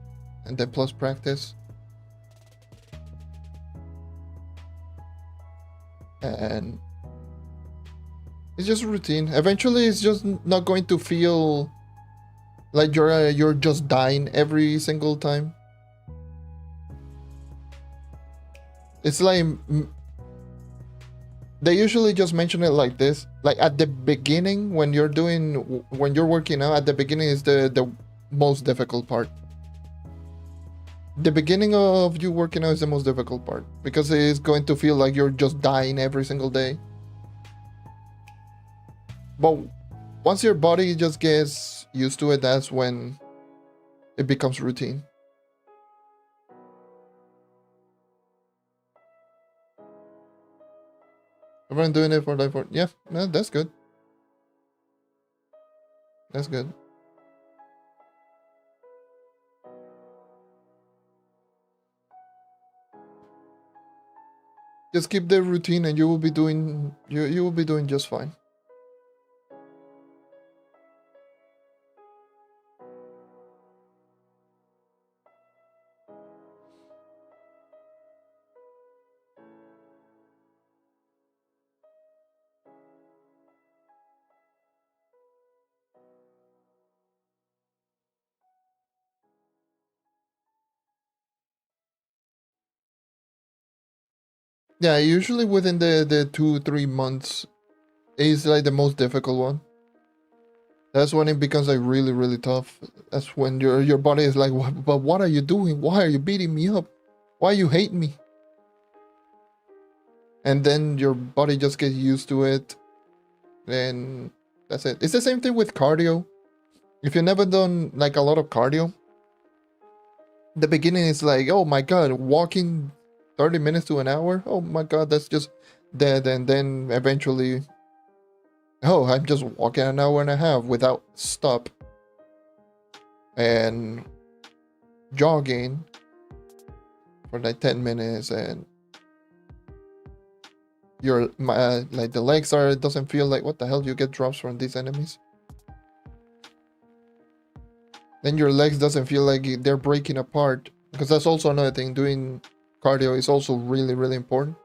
A: and then plus practice. and it's just routine. Eventually, it's just not going to feel like you're just dying every single time. It's like they usually just mention it like this. Like at the beginning, when you're working out, at the beginning is the most difficult part. The beginning of you working out is the most difficult part because it's going to feel like you're just dying every single day. But once your body just gets used to it, that's when it becomes routine. Everyone doing it for life. Yeah, that's good. That's good. Just keep the routine, and you will be doing you will be doing just fine. Yeah, usually within the 2-3 months is like the most difficult one. That's when it becomes like really, really tough. That's when your body is like, but what are you doing? Why are you beating me up? Why you hate me? And then your body just gets used to it, and that's it. It's the same thing with cardio. If you've never done like a lot of cardio, the beginning is like, oh my god, walking 30 minutes to an hour. Oh my god, that's just dead. And then eventually, oh, I'm just walking an hour and a half without stop. And jogging for like 10 minutes, and your like the legs are, it doesn't feel like, what the hell, you get drops from these enemies. Then your legs doesn't feel like they're breaking apart, because that's also another thing. Doing cardio is also really, really important.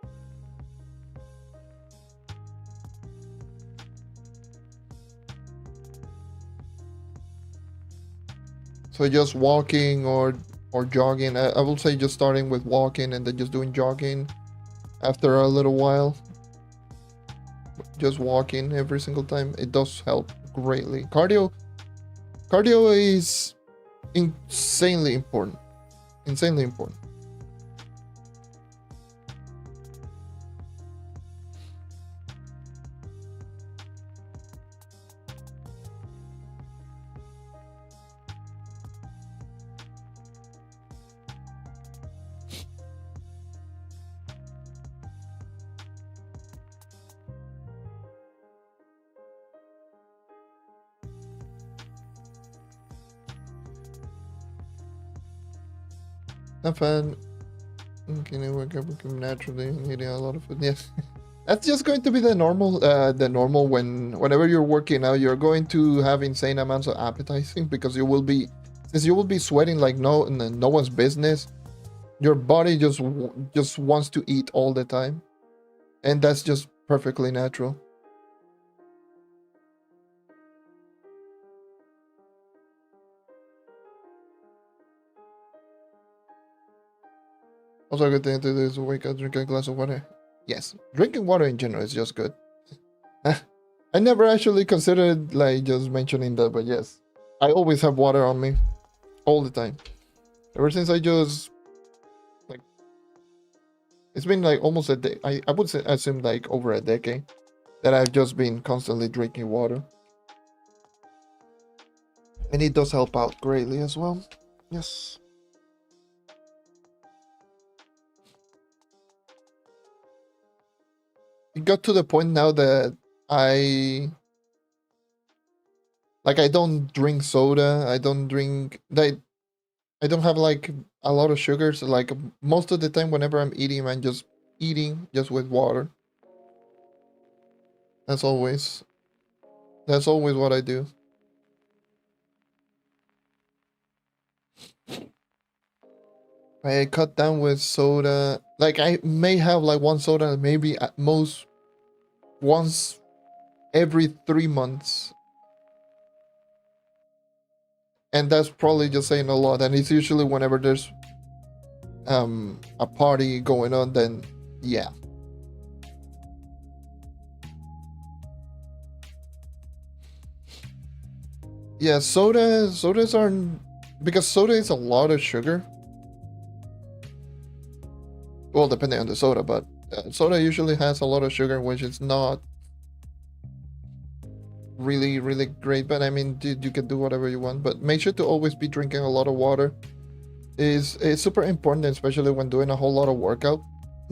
A: So just walking or jogging, I will say just starting with walking and then just doing jogging after a little while. Just walking every single time, it does help greatly. Cardio is insanely important. Insanely important. Not fun. Okay, wake up naturally and eating a lot of food. Yes. That's just going to be the normal whenever you're working out, you're going to have insane amounts of appetizing, because you will be sweating like no one's business. Your body just wants to eat all the time, and that's just perfectly natural. Also, a good thing to do is wake up, drink a glass of water. Yes, drinking water in general is just good. I never actually considered like just mentioning that, but yes, I always have water on me all the time. Ever since I just like, it's been like almost a day. I would say assume like over a decade that I've just been constantly drinking water, and it does help out greatly as well. Yes. It got to the point now that I I don't drink soda. I don't drink like I don't have like a lot of sugars. Like most of the time, whenever I'm eating, I'm just eating just with water. That's always what I do. I cut down with soda. Like I may have like one soda, maybe at most once every 3 months. And that's probably just saying a lot. And it's usually whenever there's a party going on, then yeah. Yeah, sodas aren't, because soda is a lot of sugar. Well, depending on the soda, but soda usually has a lot of sugar, which is not really great. But I mean, you can do whatever you want, but make sure to always be drinking a lot of water. Is super important, especially when doing a whole lot of workout,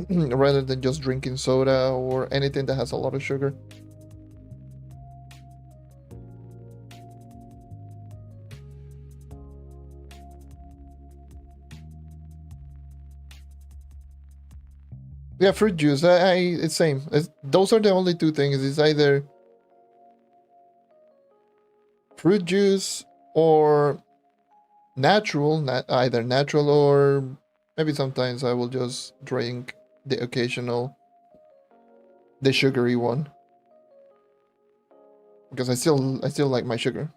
A: rather than just drinking soda or anything that has a lot of sugar. Yeah, fruit juice. It's same. Those are the only two things. It's either fruit juice or natural, either natural or maybe sometimes I will just drink the occasional, the sugary one, because I still like my sugar.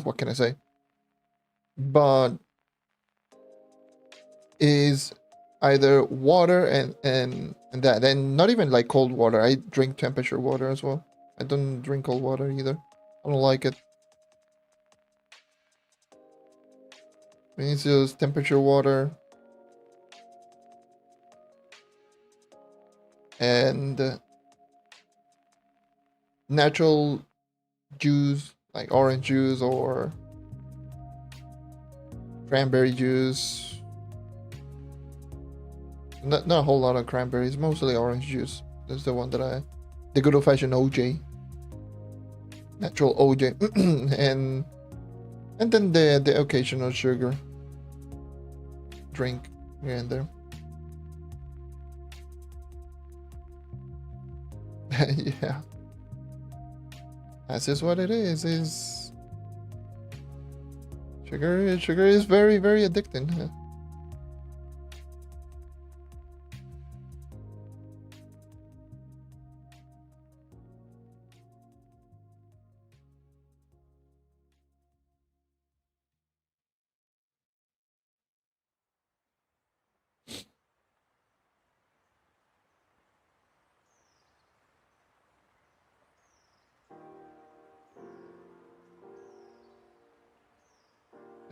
A: What can I say? But is either water and that, and not even like cold water. I drink temperature water as well. I don't drink cold water either. I don't like it. It's just temperature water and natural juice, like orange juice or cranberry juice. Not a whole lot of cranberries, mostly orange juice. That's the one that the good old fashioned OJ, natural OJ, and then the occasional sugar drink here and there. Yeah, that's just what it is. Is sugar? Sugar is very addicting.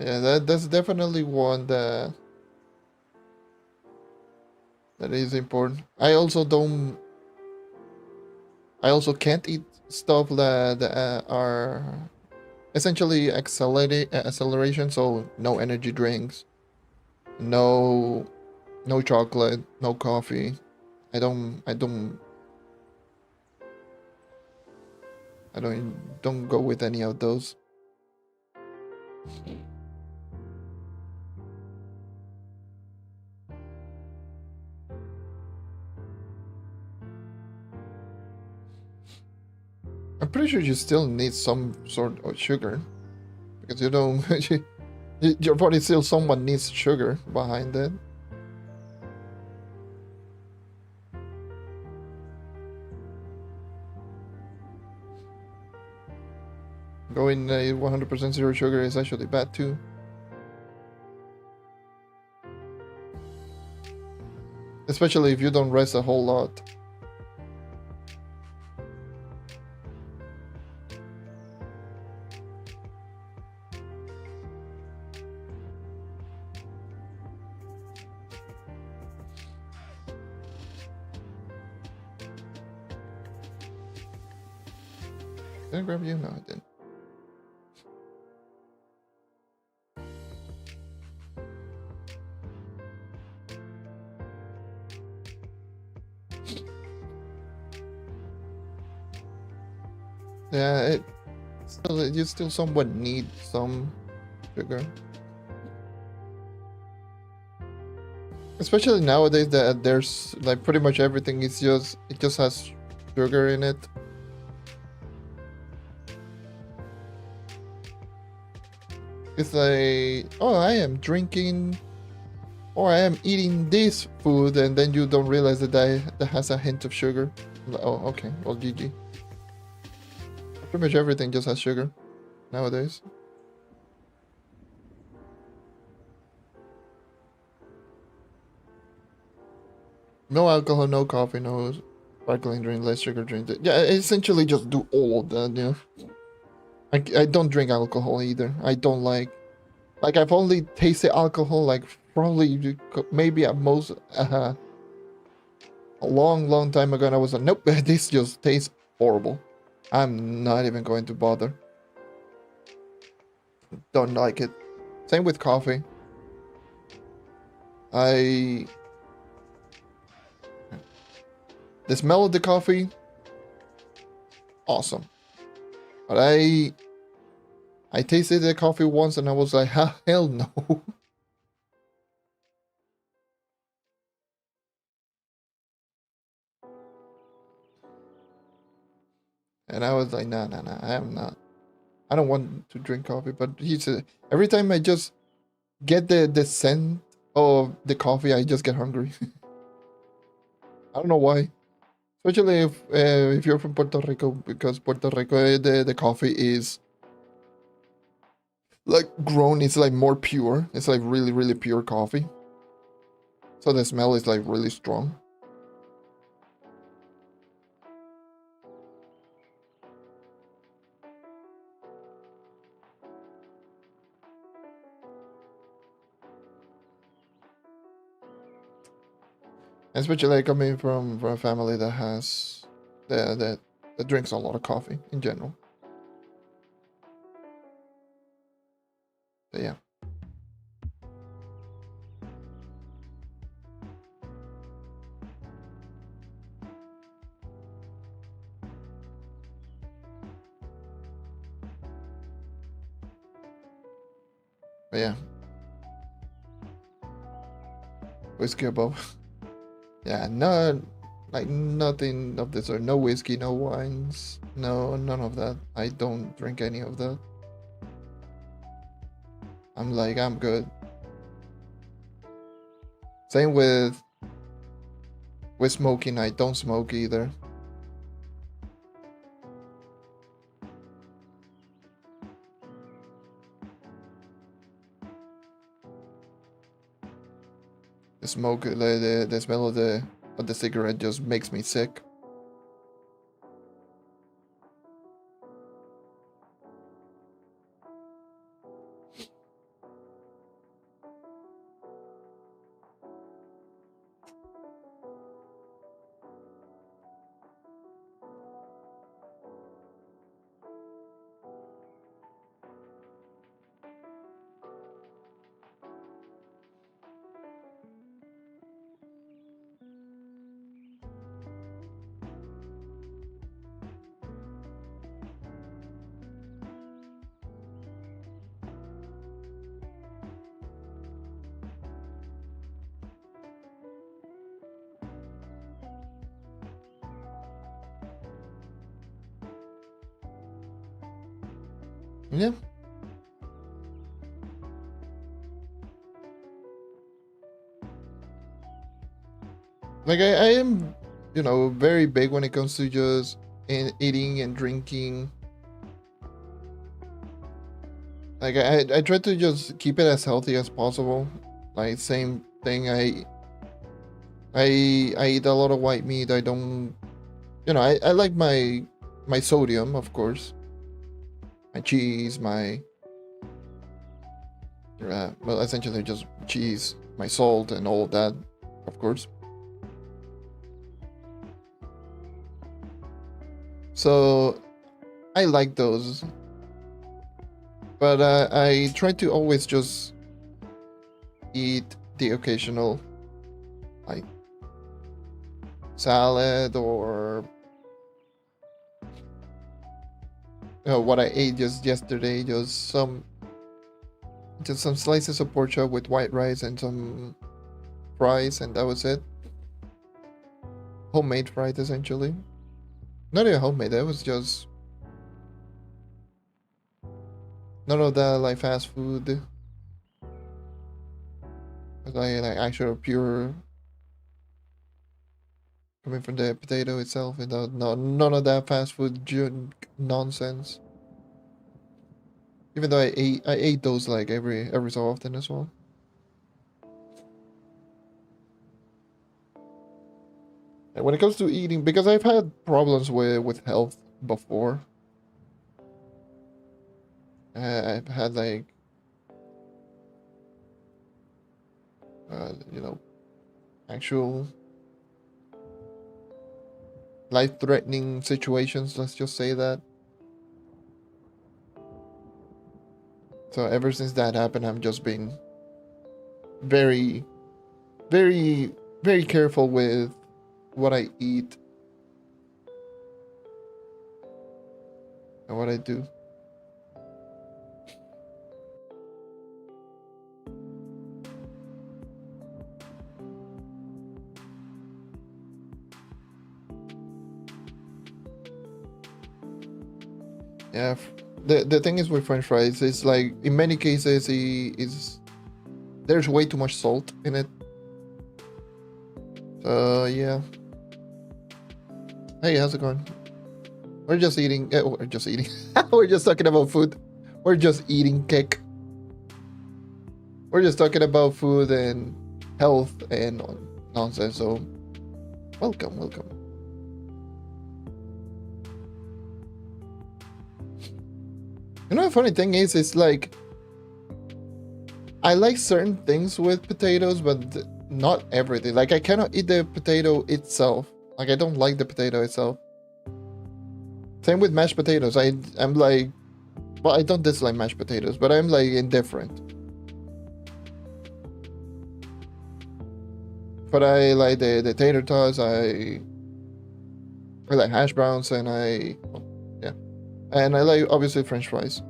A: Yeah, that's definitely one that is important. I also can't eat stuff that are essentially acceleration. So no energy drinks, no chocolate, no coffee. I don't go with any of those. I'm pretty sure you still need some sort of sugar, because you don't your body still somewhat needs sugar behind it. Going 100% zero sugar is actually bad too. Especially if you don't rest a whole lot. Did I grab you? No, I didn't. Yeah, you still somewhat need some sugar. Especially nowadays that there's like pretty much everything it just has sugar in it. It's like, oh, I am drinking or I am eating this food, and then you don't realize that has a hint of sugar. Oh, okay. Well, GG. Pretty much everything just has sugar nowadays. No alcohol, no coffee, no sparkling drink, less sugar drink. Yeah, I essentially just do all of that, you know. I don't drink alcohol either. I don't like I've only tasted alcohol like probably maybe at most a long time ago, and I was like, nope, this just tastes horrible. I'm not even going to bother. Don't like it. Same with coffee. The smell of the coffee, awesome. But I tasted the coffee once and I was like, hell no. And I was like, nah, I am not. I don't want to drink coffee. But he said, every time I just get the scent of the coffee, I just get hungry. I don't know why. Especially if you're from Puerto Rico, because Puerto Rico, the coffee is like grown, it's like more pure. It's like really pure coffee. So the smell is like really strong. Especially like coming from a family that has that drinks a lot of coffee in general. So yeah. But yeah. Whiskey above. Yeah, no, like nothing of this sort. No whiskey, no wines, no, none of that. I don't drink any of that. I'm like, I'm good. Same with smoking. I don't smoke either. The smoke, the smell of the cigarette just makes me sick. Yeah. Like I am, you know, very big when it comes to just eating and drinking. Like I try to just keep it as healthy as possible. Like same thing. I eat a lot of white meat. I don't, you know, I like my sodium, of course. My cheese, my well, essentially just cheese, my salt, and all of that, of course. So I like those, but I try to always just eat the occasional like salad or what I ate just yesterday, just some slices of pork chop with white rice and some fries, and that was it. Homemade fries, essentially. Not even homemade. That was just none of that like fast food. Like actual pure coming from the potato itself without none of that fast food junk nonsense. Even though I ate those like every so often as well. And when it comes to eating, because I've had problems with health before. I've had like you know, actual life-threatening situations, let's just say that. So ever since that happened, I've just been very, very, very careful with what I eat and what I do. Yeah, the thing is with French fries, it's like in many cases, there's way too much salt in it. So yeah. Hey, how's it going? We're just eating. We're just eating. We're just talking about food. We're just eating cake. We're just talking about food and health and nonsense. So, welcome, welcome. You know, the funny thing is, it's like I like certain things with potatoes, but not everything. Like I cannot eat the potato itself. Like I don't like the potato itself. Same with mashed potatoes. I'm like, well, I don't dislike mashed potatoes, but I'm like indifferent. But I like the tater tots. I like hash browns, and yeah, and I like obviously French fries.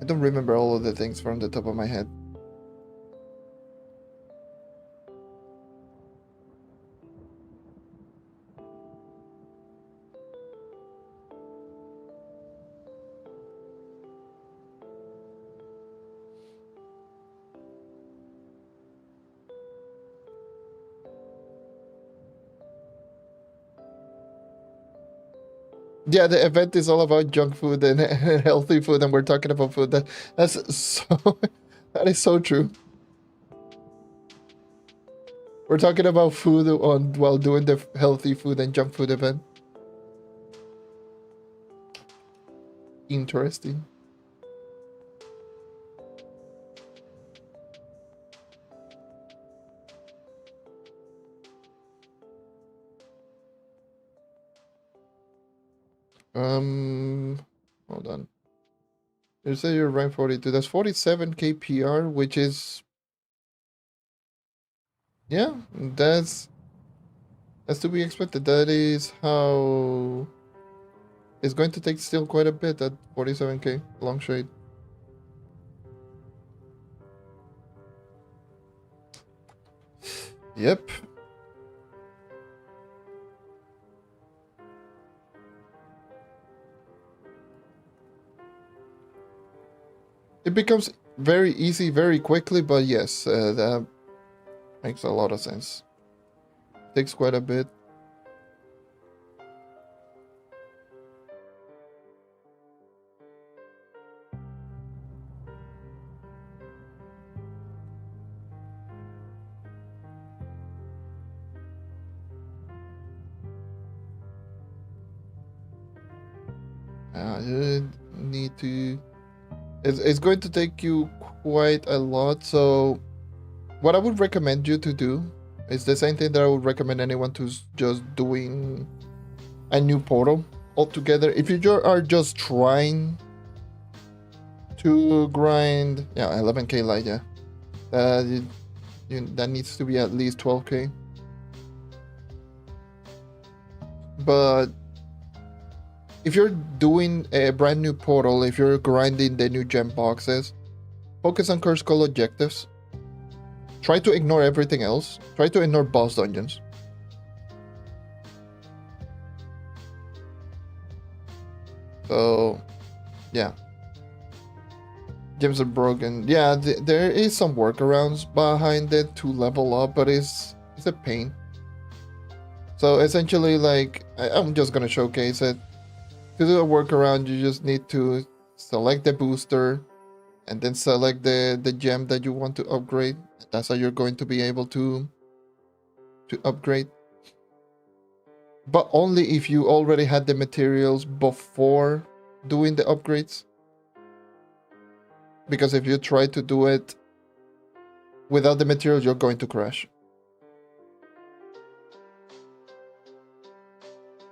A: I don't remember all of the things from the top of my head. Yeah, the event is all about junk food and healthy food, and we're talking about food. That's so. That is so true. We're talking about food on while doing the healthy food and junk food event. Interesting. Hold on. You say you're rank 42. That's 47 KPR, which is yeah, that's to be expected. That is how it's going to take still quite a bit at 47k long shade. Yep. It becomes very easy very quickly, but yes, that makes a lot of sense. Takes quite a bit. You need to. It's going to take you quite a lot. So, what I would recommend you to do is the same thing that I would recommend anyone who's just doing a new portal altogether. If you are just trying to grind, yeah, 11k light, yeah, that needs to be at least 12k. But if you're doing a brand new portal, if you're grinding the new gem boxes, focus on Curse Call objectives. Try to ignore everything else. Try to ignore boss dungeons. So, yeah. Gems are broken. Yeah, there is some workarounds behind it to level up, but it's a pain. So essentially, like, I'm just gonna showcase it. To do a workaround, you just need to select the booster and then select the gem that you want to upgrade. That's how you're going to be able to upgrade. But only if you already had the materials before doing the upgrades. Because if you try to do it without the materials, you're going to crash.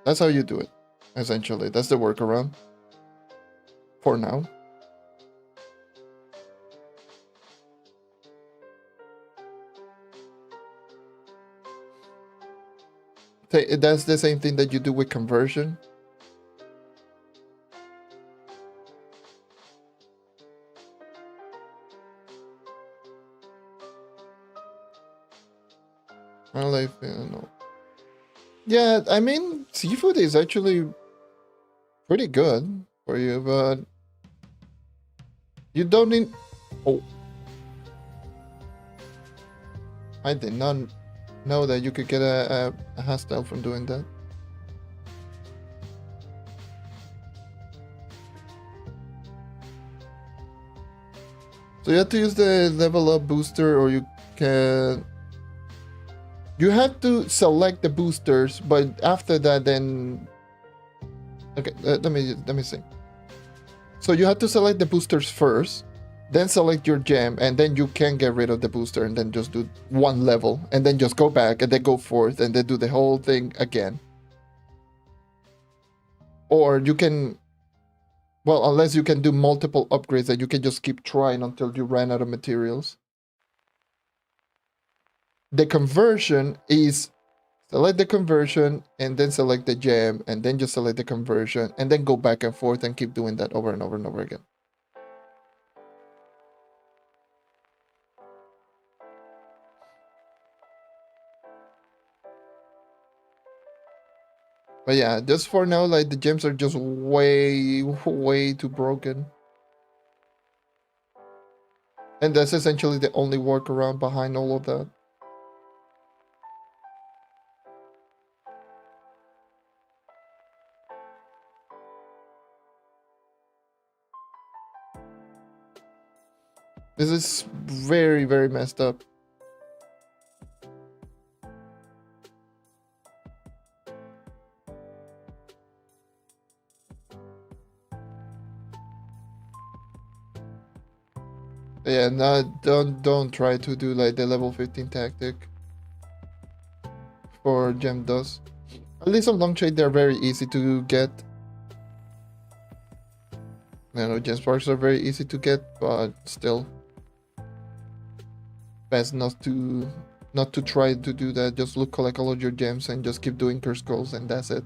A: That's how you do it, essentially. That's the workaround. For now. That's the same thing that you do with conversion. Life, no. Yeah, I mean, seafood is actually pretty good for you, but you don't need... Oh. I did not know that you could get a hostile from doing that. So you have to use the level up booster, or you can... You have to select the boosters, but after that, then... Okay, let me see. So you have to select the boosters first, then select your gem, and then you can get rid of the booster and then just do one level, and then just go back and then go forth and then do the whole thing again. Or you can... Well, unless you can do multiple upgrades that you can just keep trying until you run out of materials. The conversion is select the conversion and then select the gem and then just select the conversion and then go back and forth and keep doing that over and over and over again. But yeah, just for now, like, the gems are just way too broken. And that's essentially the only workaround behind all of that. This is very messed up. Yeah, no, don't try to do like the level 15 tactic for gem dust. At least on long shade they're very easy to get. You know, gem sparks are very easy to get, but still best not to try to do that. Just collect all of your gems and just keep doing curse calls, and that's it.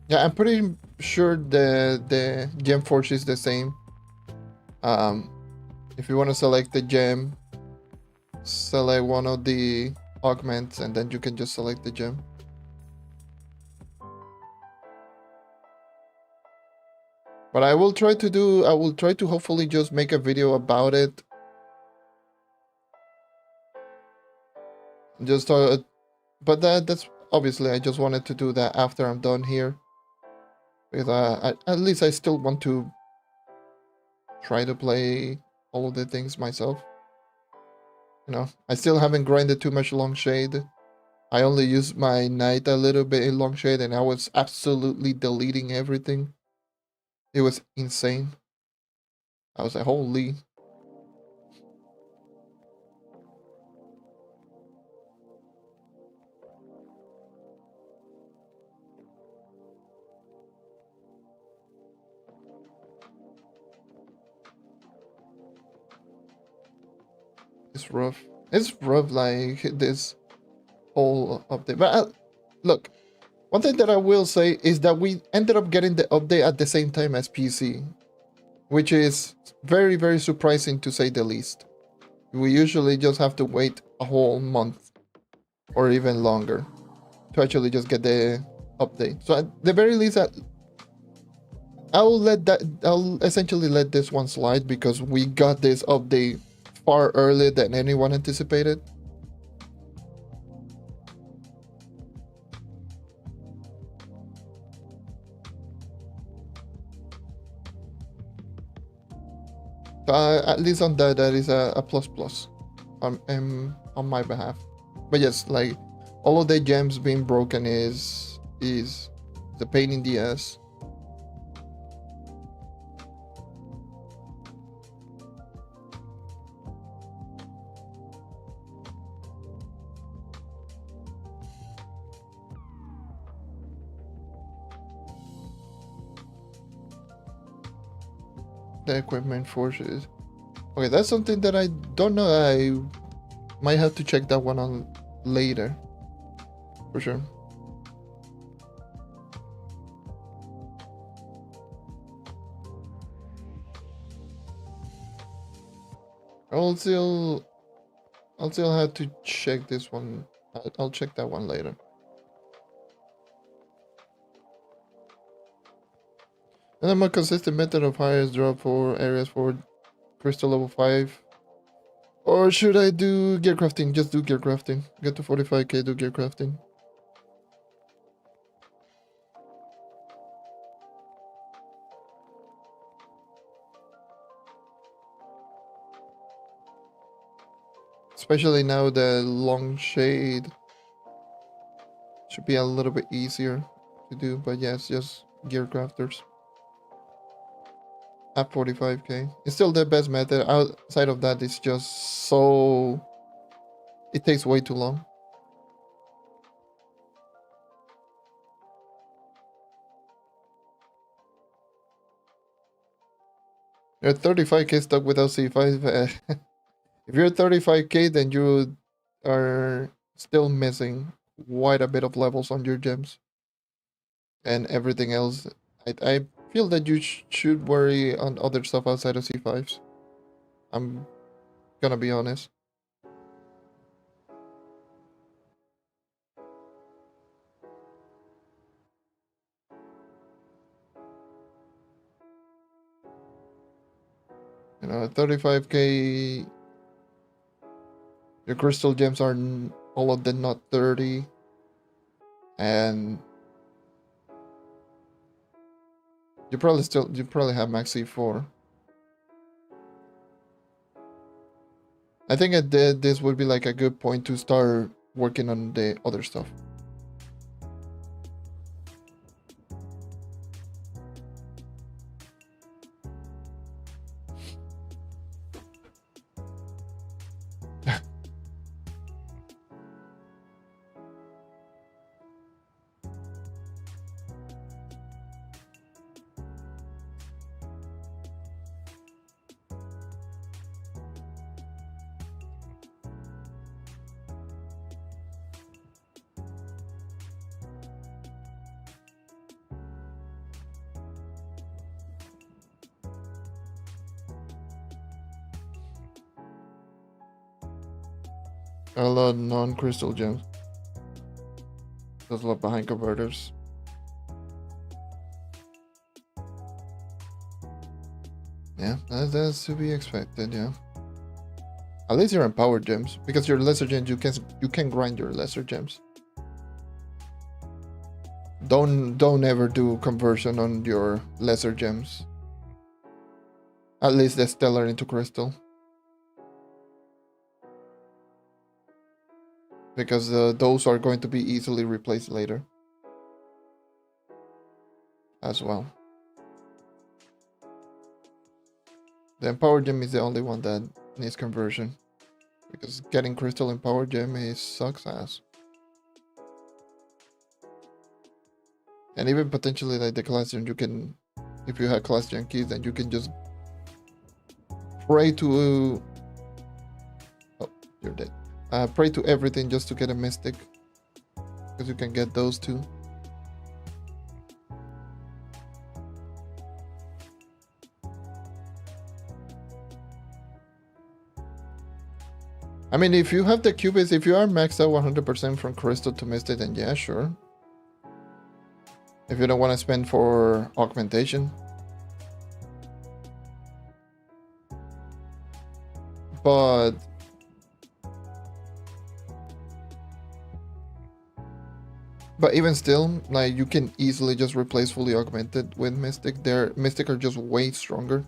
A: Yeah, I'm pretty sure the gem force is the same. If you want to select the gem, select one of the augments and then you can just select the gem. But I will try to hopefully just make a video about it. Just but that's obviously I just wanted to do that after I'm done here. Because at least I still want to try to play all of the things myself. You know, I still haven't grinded too much long shade. I only used my night a little bit in long shade and I was absolutely deleting everything. It was insane. I was like, holy. It's rough. It's rough, like, this whole update. But look, One thing that I will say is that we ended up getting the update at the same time as PC, which is very, very surprising to say the least. We usually just have to wait a whole month or even longer to actually just get the update. So at the very least, I'll essentially let this one slide because we got this update far earlier than anyone anticipated. At least on that is a plus plus on my behalf. But yes, like all of the gems being broken is the pain in the ass. The equipment forces. Okay, that's something that I don't know. I might have to check that one on later. For sure. I'll still have to check this one. I'll check that one later. And a more consistent method of highest drop for areas for crystal level 5. Or should I do gear crafting? Just do gear crafting. Get to 45k, do gear crafting. Especially now the long shade should be a little bit easier to do. But yes, just gear crafters. At 45k. It's still the best method. Outside of that, it's just so... It takes way too long. You're 35k stuck without C5. If you're 35k, then you are still missing quite a bit of levels on your gems. And everything else. I feel that you should worry on other stuff outside of C5s. I'm gonna be honest. You know, 35k, your crystal gems are all of them not 30. And you probably have max C4. I think this would be like a good point to start working on the other stuff. A lot of non-crystal gems. There's a lot behind converters. Yeah, that's to be expected, yeah. At least you're on power gems, because your lesser gems you can grind your lesser gems. Don't ever do conversion on your lesser gems. At least the stellar into crystal. Because those are going to be easily replaced later. As well. The Empower Gem is the only one that needs conversion. Because getting crystal and Power Gem sucks ass. And even potentially like the class gem, you can, if you have class gem keys, then you can just pray to... Oh, you're dead. Pray to everything just to get a mystic. Because you can get those too. I mean, if you have the qubits, if you are maxed out 100% from Crystal to Mystic, then yeah, sure. If you don't want to spend for augmentation. But even still, like, you can easily just replace fully augmented with Mystic. Their Mystic are just way stronger.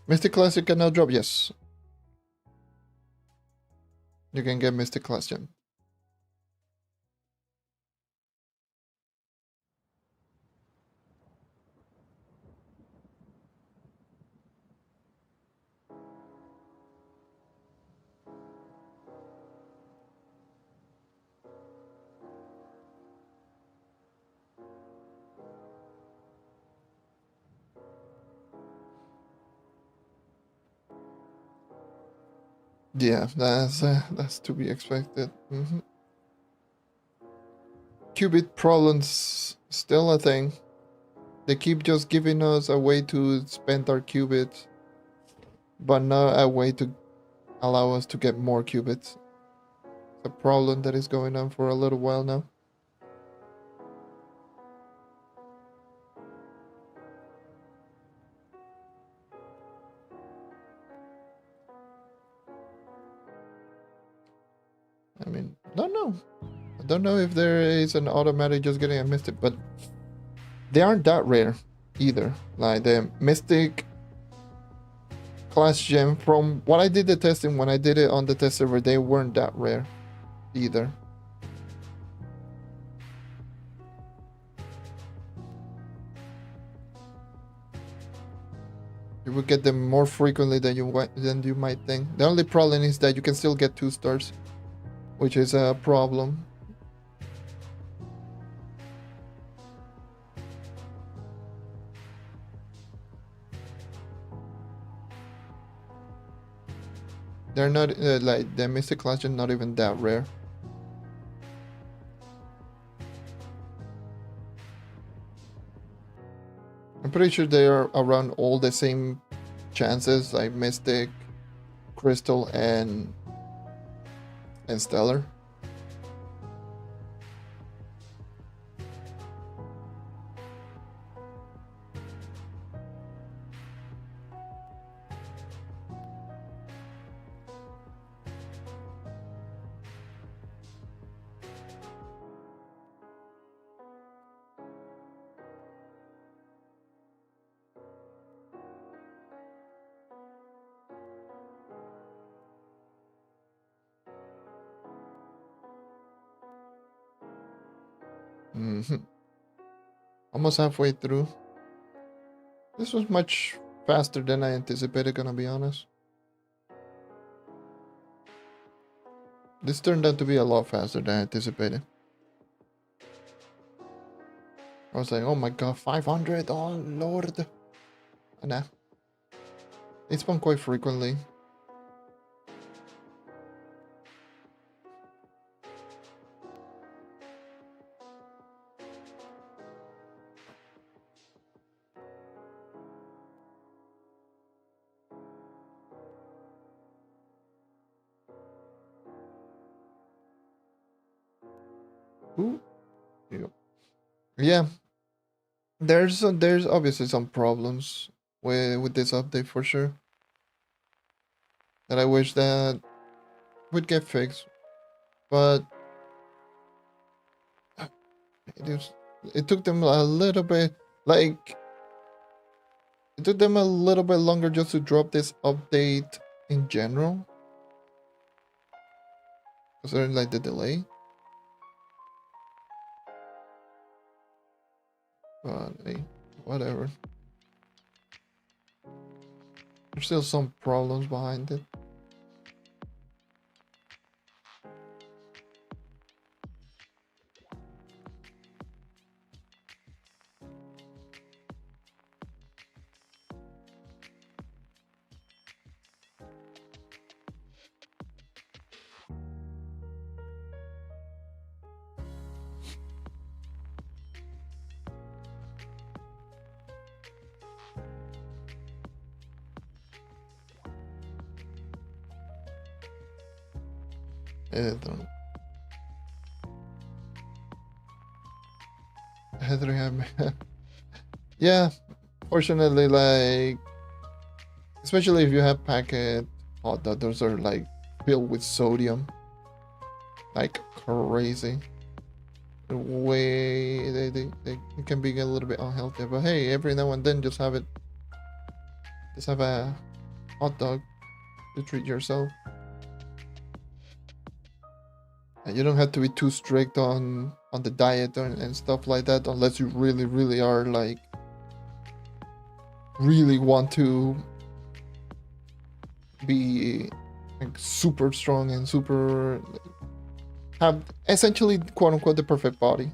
A: Mystic Classic can now drop, yes. You can get Mystic Class Gem. Yeah, that's to be expected. Qubit problems still a thing. They keep just giving us a way to spend our qubits, but not a way to allow us to get more qubits. It's a problem that is going on for a little while now. I mean, don't know. I don't know if there is an automatic just getting a Mystic, but they aren't that rare either. Like the Mystic Class Gem, from what I did the testing, when I did it on the test server, they weren't that rare either. You will get them more frequently than you might think. The only problem is that you can still get 2 stars, which is a problem. They're not like the Mystic Class Gem, not even that rare. I'm pretty sure they are around all the same chances, like Mystic, Crystal, and Stellar. Almost halfway through. This was much faster than I anticipated, gonna be honest. This turned out to be a lot faster than I anticipated. I was like, oh my god, 500, oh lord. Nah. They spawn quite frequently. Ooh. Yeah. There's obviously some problems with this update for sure. That I wish that would get fixed. But it took them a little bit, like, it took them a little bit longer just to drop this update in general. Considering like the delay. But hey, whatever. There's still some problems behind it. don't. Heather have. Yeah, fortunately, like, especially if you have packet hot dog, those are like filled with sodium, like crazy. The way they can be a little bit unhealthy, but hey, every now and then just have a hot dog to treat yourself. And you don't have to be too strict on the diet and stuff like that, unless you really are like really want to be like super strong and super have essentially quote unquote the perfect body.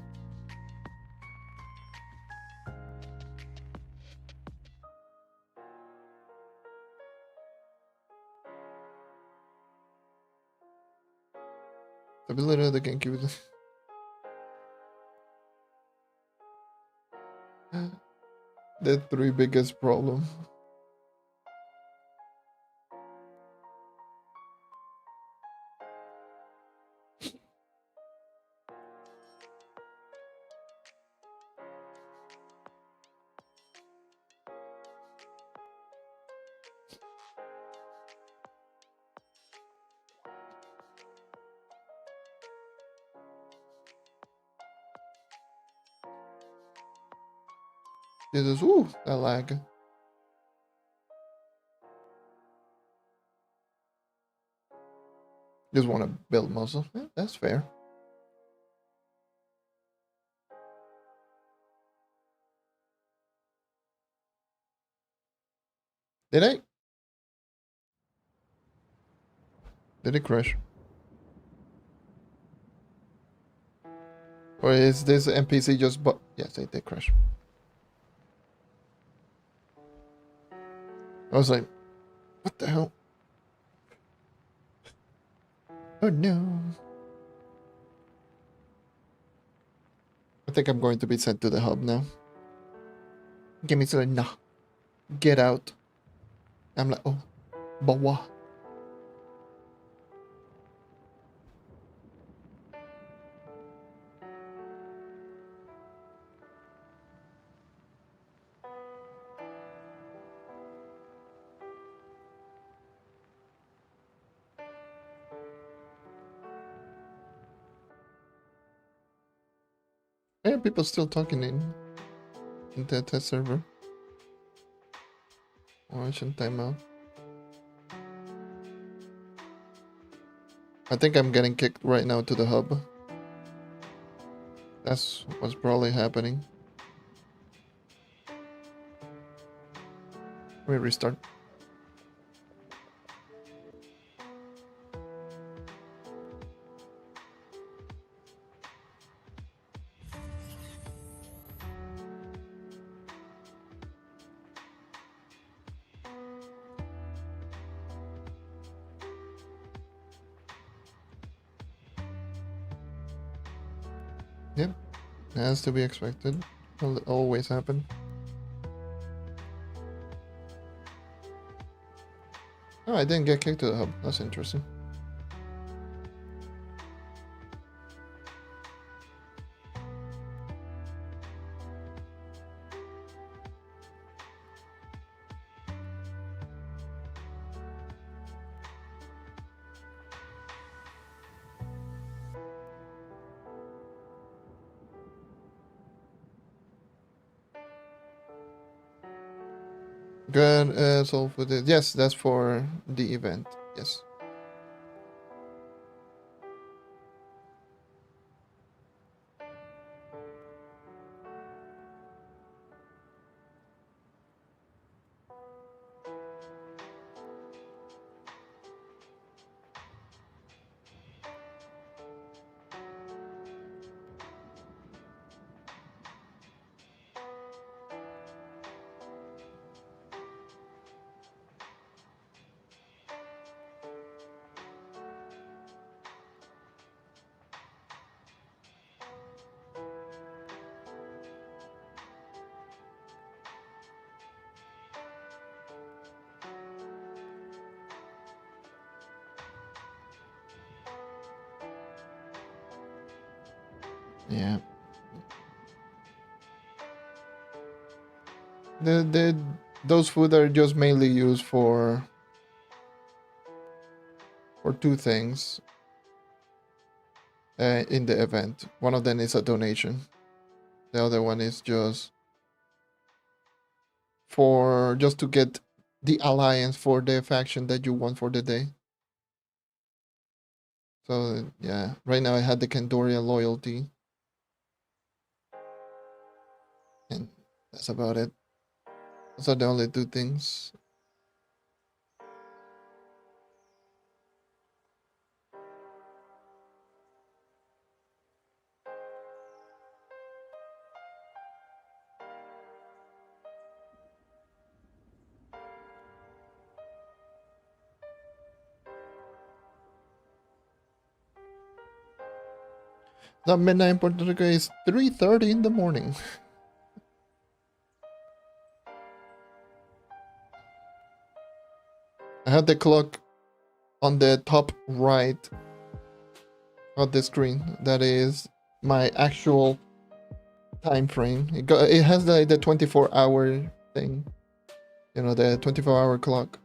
A: The ability of the GameCube. The three biggest problem. This is that lag. Just want to build muscle. Yeah, that's fair. Did I? Did it crash? Or is this NPC just yes, it did crash. I was like, what the hell? Oh no. I think I'm going to be sent to the hub now. Give me some nah. Get out. I'm like, oh, but what? Why are people still talking in the test server? Watching timeout. I think I'm getting kicked right now to the hub. That's what's probably happening. Let me restart. Yep, as to be expected. Will always happen. Oh, I didn't get kicked to the hub. That's interesting. Good, so for this, yes, that's for the event, yes. Yeah. The those food are just mainly used for two things in the event. One of them is a donation. The other one is just to get the alliance for the faction that you want for the day. So yeah, right now I had the Candoria loyalty, and that's about it. Those are the only two things. The midnight in Puerto Rico is 3:30 in the morning. I had the clock on the top right of the screen. That is my actual time frame. It has the 24-hour thing. You know, the 24-hour clock.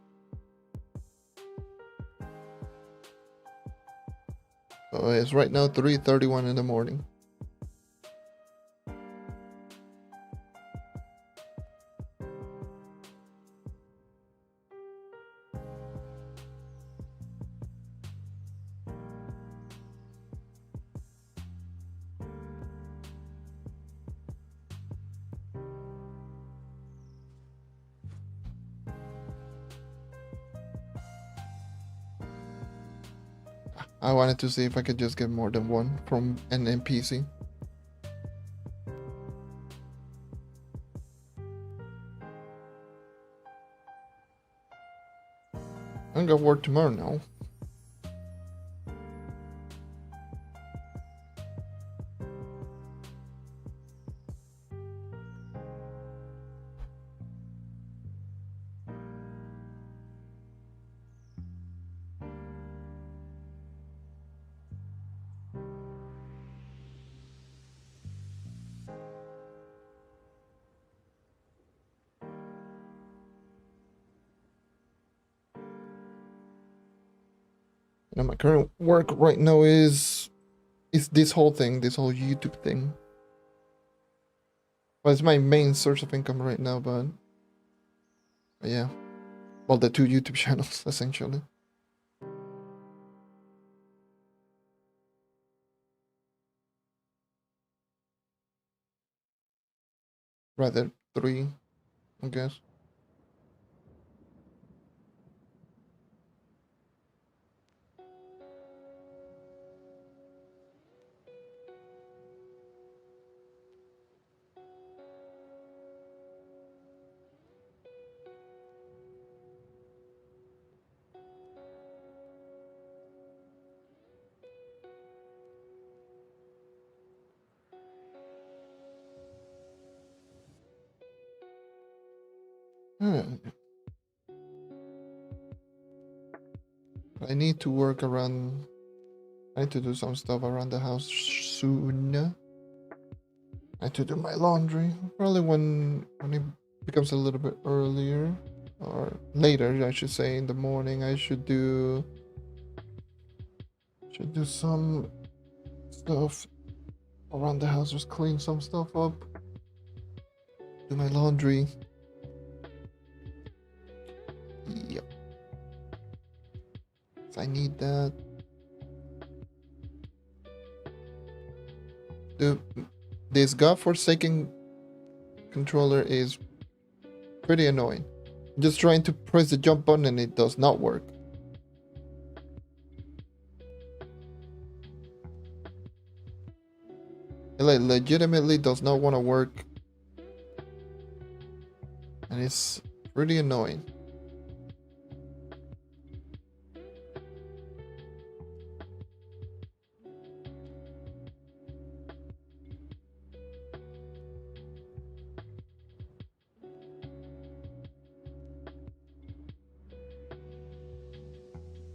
A: So it's right now 3:31 in the morning. I wanted to see if I could just get more than one from an NPC. I'm gonna work tomorrow now. And my current work right now is this whole thing, this whole YouTube thing. Well, it's my main source of income right now, but yeah. Well, the two YouTube channels, essentially. Rather, three, I guess. I need to work around. I need to do some stuff around the house soon. I need to do my laundry. Probably when it becomes a little bit earlier. Or later, I should say, in the morning. I should do some stuff around the house. Just clean some stuff up. Do my laundry. Yep. I need that. This godforsaken controller is pretty annoying. I'm just trying to press the jump button and it does not work. It legitimately does not want to work. And it's pretty annoying.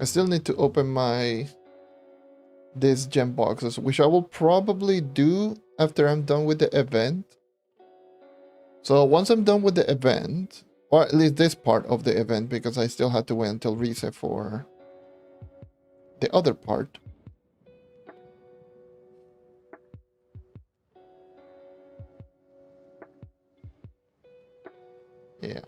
A: I still need to open this gem boxes, which I will probably do after I'm done with the event. So once I'm done with the event, or at least this part of the event, because I still had to wait until reset for the other part. Yeah.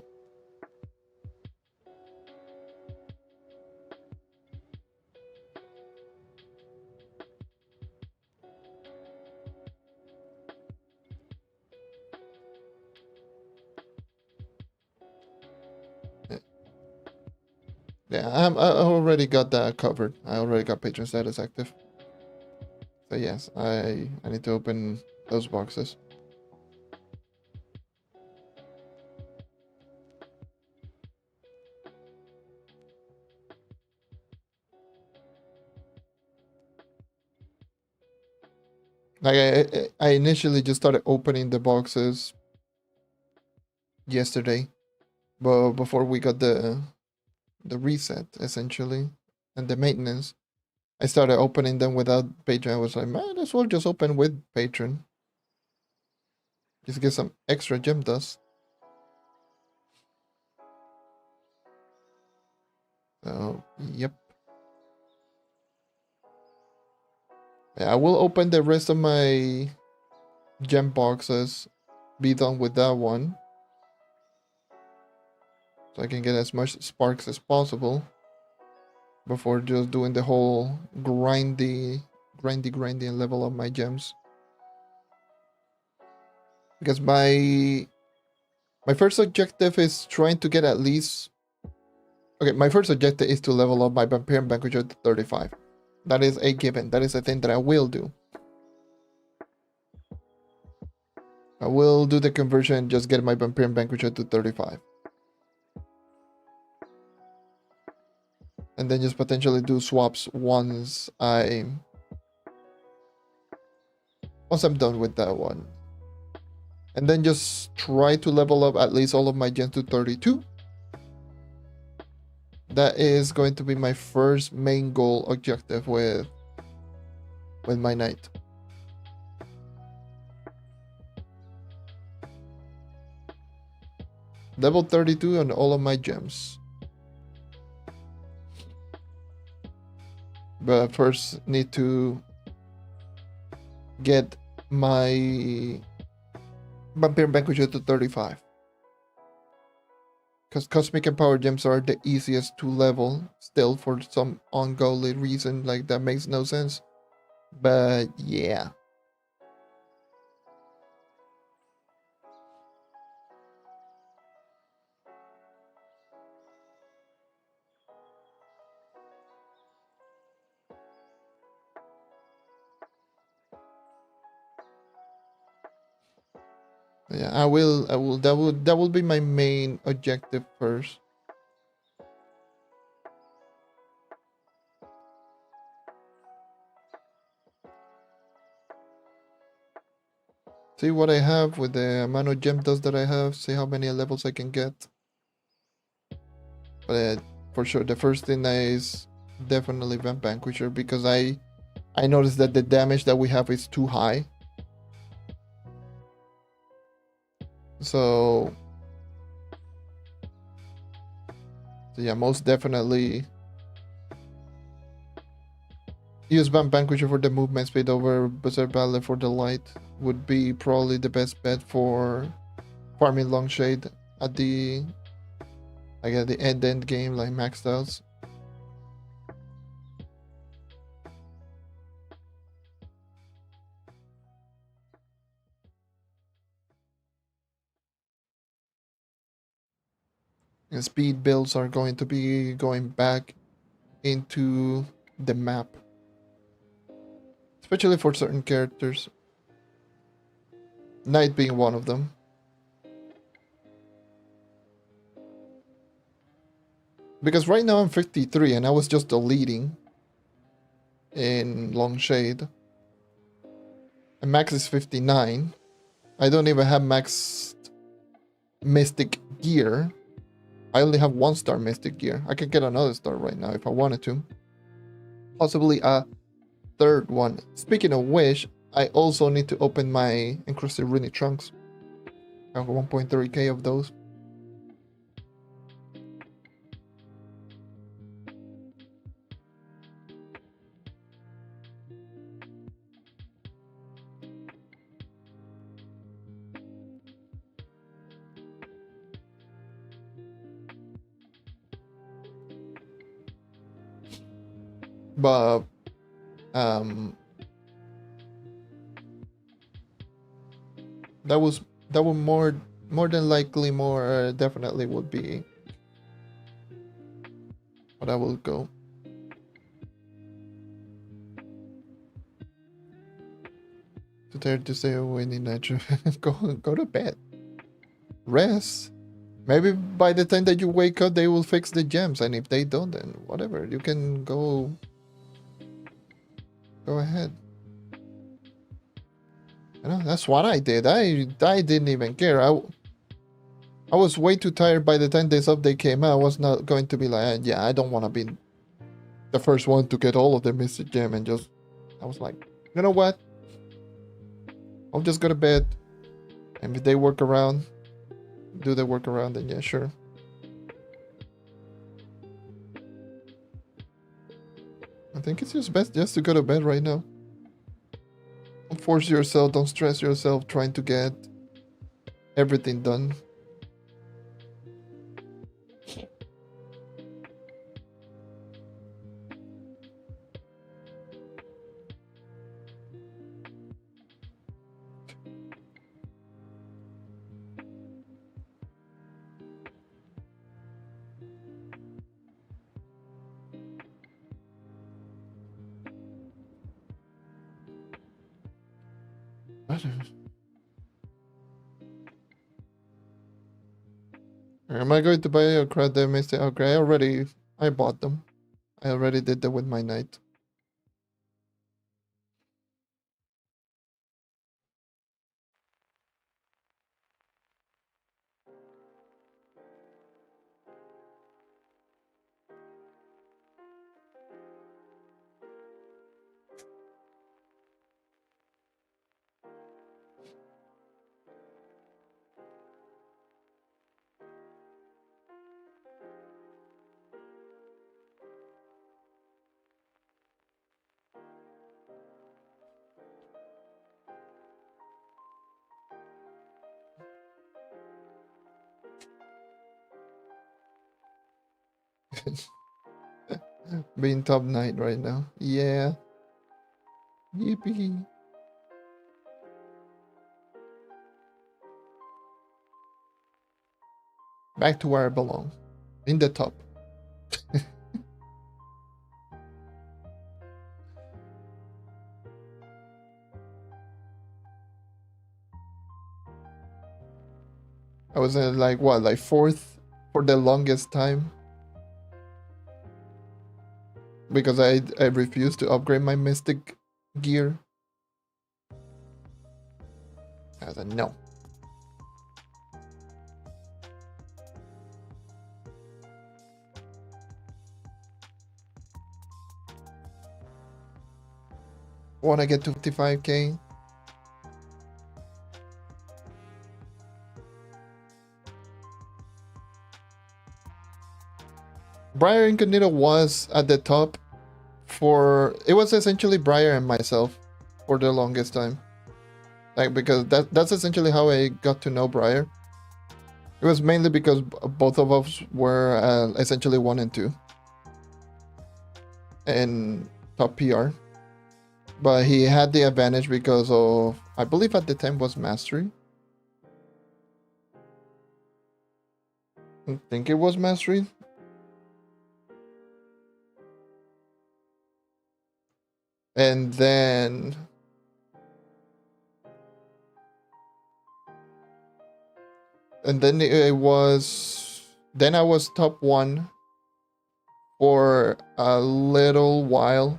A: Yeah, I already got that covered. I already got patron status active. So yes, I need to open those boxes. Like I initially just started opening the boxes yesterday, but before we got the reset essentially and the maintenance, I started opening them without patron. I was like, might as well just open with patron. Just get some extra gem dust. So yep. Yeah, I will open the rest of my gem boxes. Be done with that one. So I can get as much sparks as possible before just doing the whole grindy and level up my gems. Because my first objective is trying to get at least... Okay, my first objective is to level up my Vampire Vanquisher to 35. That is a given. That is a thing that I will do. I will do the conversion and just get my Vampire Vanquisher to 35. And then just potentially do swaps once I'm done with that one. And then just try to level up at least all of my gens to 32. That is going to be my first main goal objective with my knight. Level 32 on all of my gems. But first need to get my Vampire Vanquisher to 35. Because Cosmic and Power Gems are the easiest to level still for some ungodly reason. Like, that makes no sense. But yeah. Yeah, I will that will be my main objective first. See what I have with the amount of gem dust that I have, see how many levels I can get. But for sure the first thing is definitely Vamp Vanquisher, because I noticed that the damage that we have is too high. So yeah, most definitely use Vamp Vanquisher for the movement speed over Berserk Ballet for the light would be probably the best bet for farming Longshade at the end game, like maxed out. And speed builds are going to be going back into the map, especially for certain characters, Knight being one of them. Because right now I'm 53 and I was just deleting in Longshade. And max is 59. I don't even have maxed Mystic gear. I only have 1-star Mystic gear. I could get another star right now if I wanted to. Possibly a third one. Speaking of which, I also need to open my encrusted runic trunks. I have 1.3k of those. But that was more than likely more definitely would be what I will go. To stay away in nature. Go to bed. Rest. Maybe by the time that you wake up they will fix the gems, and if they don't, then whatever. You can go ahead. You know, that's what I did. I didn't even care. I was way too tired by the time this update came out. I was not going to be like, yeah, I don't want to be the first one to get all of the mystic gem, and just I was like, you know what? I'll just go to bed, and if they work around, do the work around, then yeah, sure. I think it's just best just to go to bed right now. Don't force yourself, don't stress yourself trying to get everything done. Am I going to buy a crowd that missed it? Okay, I bought them. I already did that with my knight. Being top knight right now. Yeah. Yippee. Back to where I belong. In the top. I was like what, like fourth for the longest time. Because I refused to upgrade my mystic gear. I was like, no. Wanna get to 55k? Briar Incognito was at the top it was essentially Briar and myself for the longest time. Like, because that's essentially how I got to know Briar. It was mainly because both of us were essentially 1 and 2 in top PR. But he had the advantage because of, I believe at the time was Mastery. I think it was Mastery. And then it was, then I was top 1 for a little while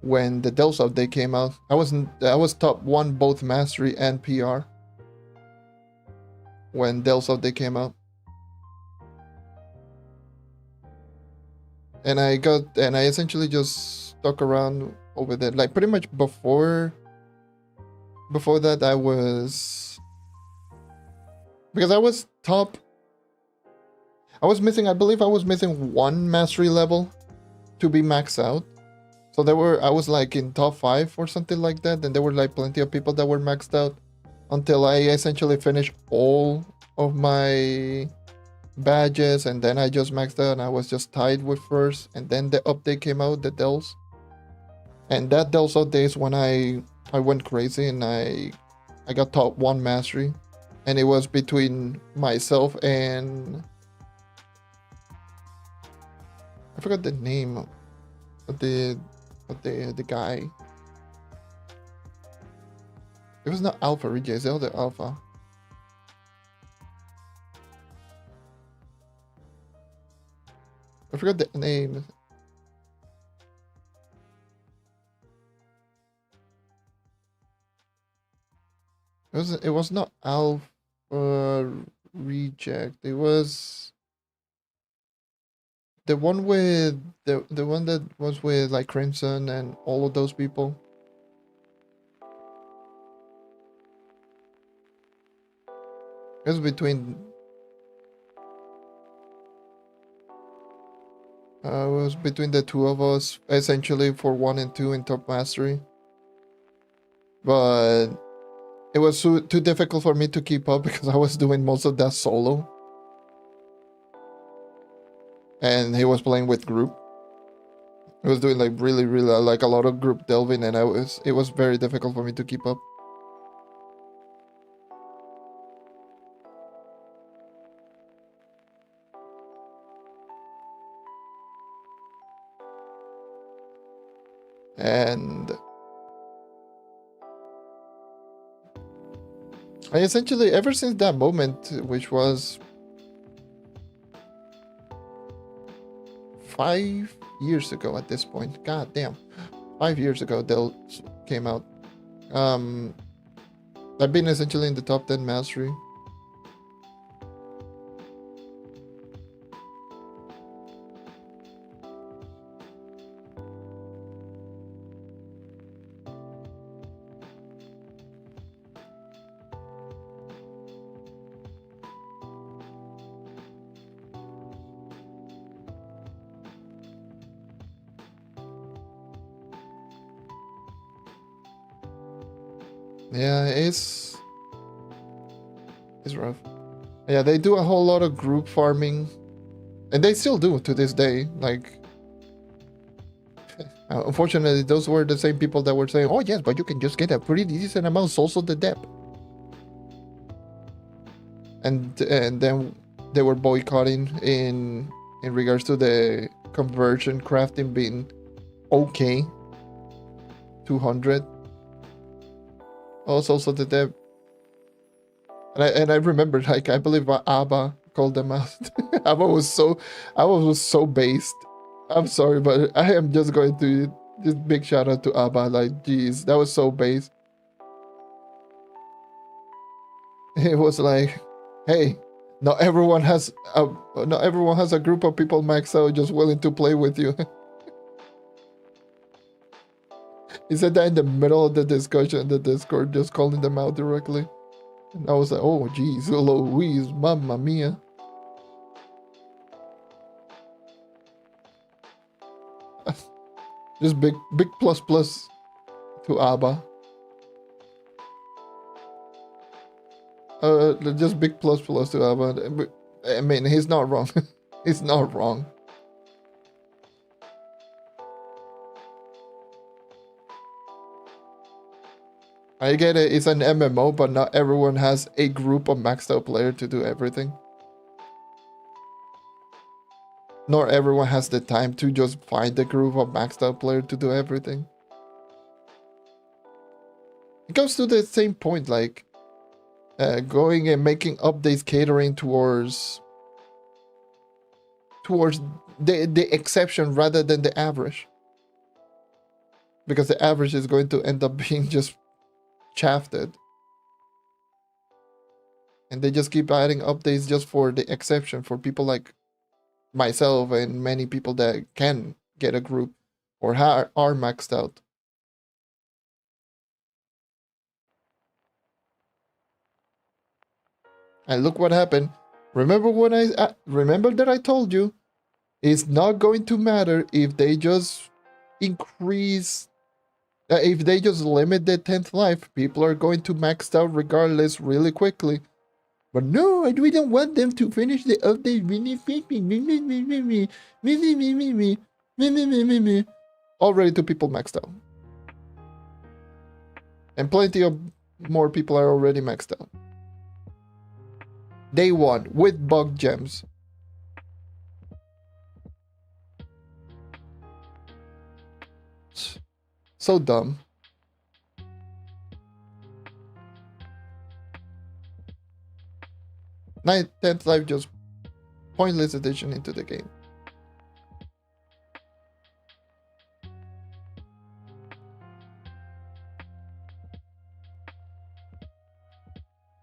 A: when the Dells update came out. I was top 1 both Mastery and PR when Dells update came out. And I essentially just stuck around over there, like pretty much before before that I was, because I was top, I was missing, I believe I was missing one mastery level to be maxed out. So I was like in top 5 or something like that, and there were like plenty of people that were maxed out until I essentially finished all of my badges, and then I just maxed out and I was just tied with first, and then the update came out, the Dells. And that Dells update is when I went crazy and I got top 1 mastery, and it was between myself and I forgot the name of the guy. It was not Alpha Reject, it's the other Alpha. I forgot the name. It was not Alpha Reject. It was the one with the one that was with like Crimson and all of those people. It was between the two of us, essentially, for 1 and 2 in top mastery. But it was too difficult for me to keep up because I was doing most of that solo. And he was playing with group. He was doing like really like a lot of group delving, and it was very difficult for me to keep up. And I essentially, ever since that moment, which was 5 years ago at this point, god damn, 5 years ago Dell came out, I've been essentially in the top 10 mastery. Yeah, it's rough. Yeah, they do a whole lot of group farming, and they still do to this day. Like, unfortunately, those were the same people that were saying, "Oh yes, but you can just get a pretty decent amount, also the depth." And then they were boycotting in regards to the conversion crafting being okay. 200. Also the depth. And I remember, like, I believe Abba called them out. Abba was so based. I'm sorry, but I am just going to just big shout out to Abba. Like, geez, that was so based. It was like, hey, not everyone has a group of people maxed out just willing to play with you. He said that in the middle of the discussion in the Discord, just calling them out directly. And I was like, oh, geez, Louise, mamma mia. Just big plus to Abba. Just big plus to Abba. I mean, he's not wrong. He's not wrong. I get it, it's an MMO, but not everyone has a group of maxed out players to do everything. Not everyone has the time to just find a group of maxed out players to do everything. It goes to the same point, like going and making updates catering towards the exception rather than the average. Because the average is going to end up being just shafted. And they just keep adding updates just for the exception, for people like myself and many people that can get a group or are maxed out. And look what happened. Remember when remember that I told you it's not going to matter if they just increase, if they just limit the 10th life. People are going to max out regardless really quickly. But no, we don't want them to finish the update. Already 2 people maxed out. And plenty of more people are already maxed out. Day 1 with bug gems. So dumb. 9th, 10th life, just pointless addition into the game.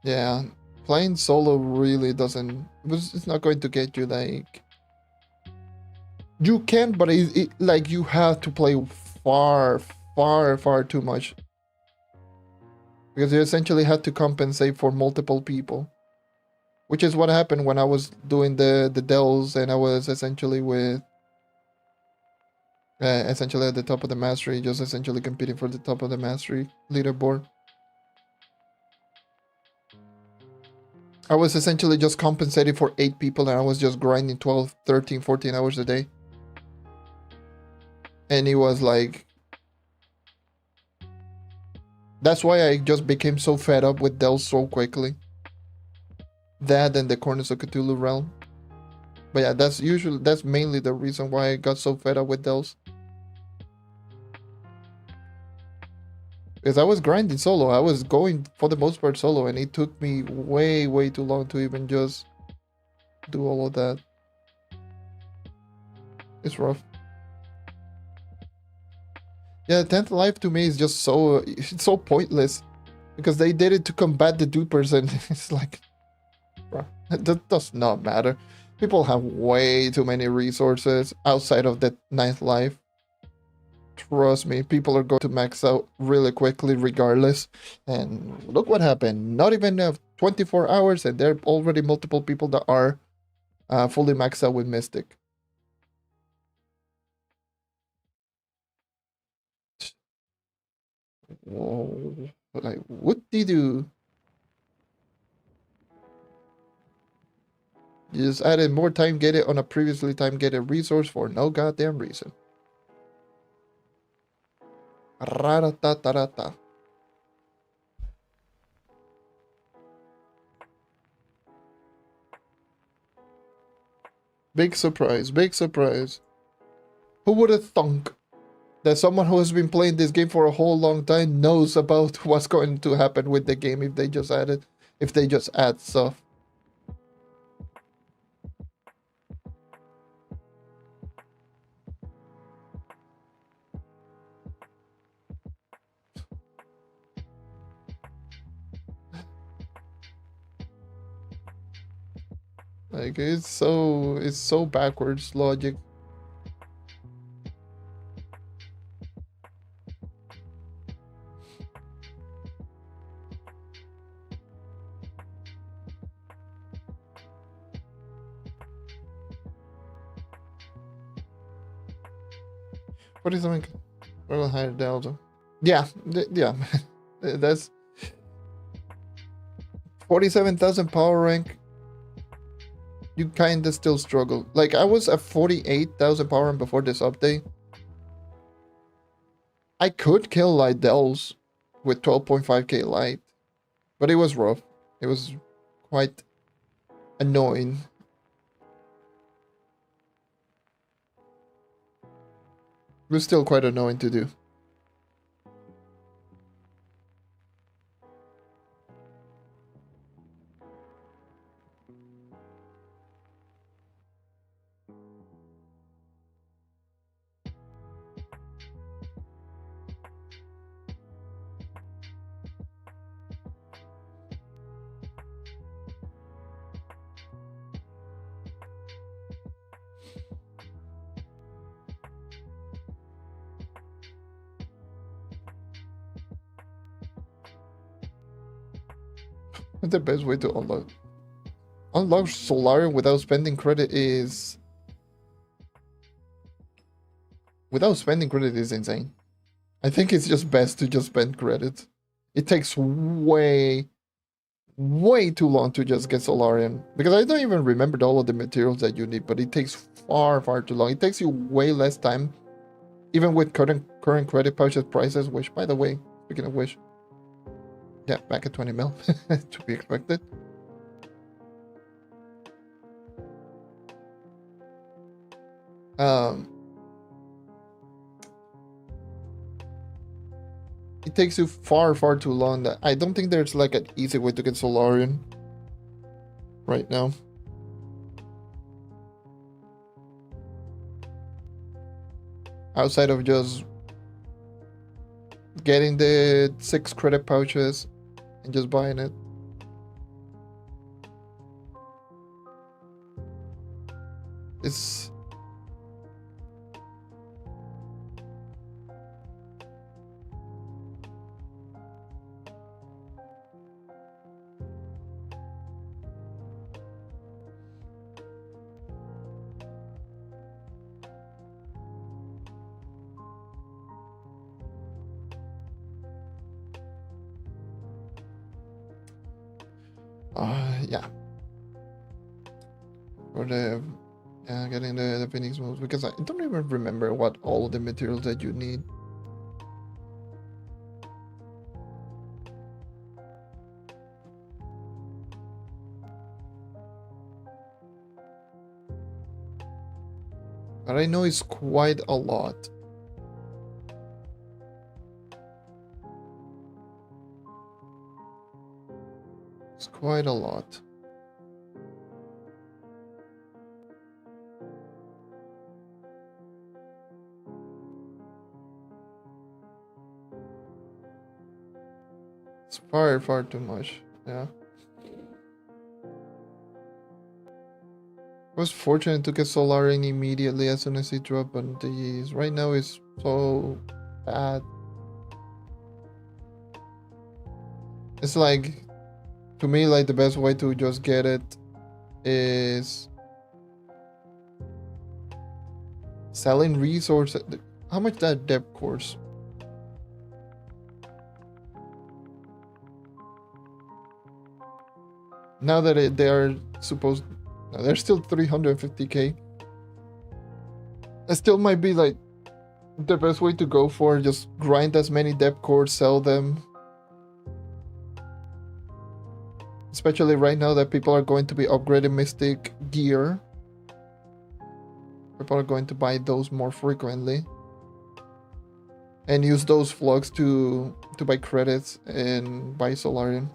A: Yeah, playing solo really doesn't, it's not going to get you like, you can, but like you have to play far too much, because you essentially had to compensate for multiple people, which is what happened when I was doing the dells, and I was essentially with essentially at the top of the mastery, just essentially competing for the top of the mastery leaderboard. I was essentially just compensating for 8 people, and I was just grinding 12, 13, 14 hours a day. And it was like, that's why I just became so fed up with dells so quickly. That and the Corners of Cthulhu realm. But yeah, that's mainly the reason why I got so fed up with dells. Because I was grinding solo. I was going for the most part solo, and it took me way too long to even just do all of that. It's rough. Yeah, 10th life to me is just it's so pointless, because they did it to combat the dupers, and it's like, bro, that does not matter. People have way too many resources outside of the 9th life. Trust me, people are going to max out really quickly regardless. And look what happened. Not even 24 hours, and there are already multiple people that are fully maxed out with Mystic. Whoa. Like, what did you do? You just added more time get it on a previously time get it resource for no goddamn reason. Ratatarata. Big surprise, big surprise. Who would have thunk that someone who has been playing this game for a whole long time knows about what's going to happen with the game if they just add stuff? Like, it's so backwards logic. What is something? Well, higher delta. Yeah, yeah. That's 47,000 power rank. You kinda still struggle. Like, I was at 48,000 power rank before this update. I could kill light dells with 12.5k light, but it was rough. It was quite annoying. It was still quite annoying to do. What's the best way to unlock? unlock Solarium without spending credit is... Without spending credit is insane. I think it's just best to just spend credit. It takes way too long to just get Solarium. Because I don't even remember all of the materials that you need, but it takes far too long. It takes you way less time, even with current credit pouches prices, which, by the way, speaking of which, yeah, back at 20 mil, to be expected. It takes you far too long. That I don't think there's like an easy way to get Solarium right now. Outside of just getting the 6 credit pouches and just buying it. It's... yeah. For the getting the Phoenix moves, because I don't even remember what all of the materials that you need. But I know it's quite a lot. It's quite a lot. It's far too much. Yeah. I was fortunate to get Solarium immediately as soon as it dropped, but these right now is so bad. It's like, to me, like the best way to just get it is selling resources. How much that depth course? Now that they are supposed, no, they're still 350k. It still might be like the best way to go for. Just grind as many depth cores, sell them. Especially right now that people are going to be upgrading Mystic gear. People are going to buy those more frequently. And use those flux to buy credits and buy Solarium.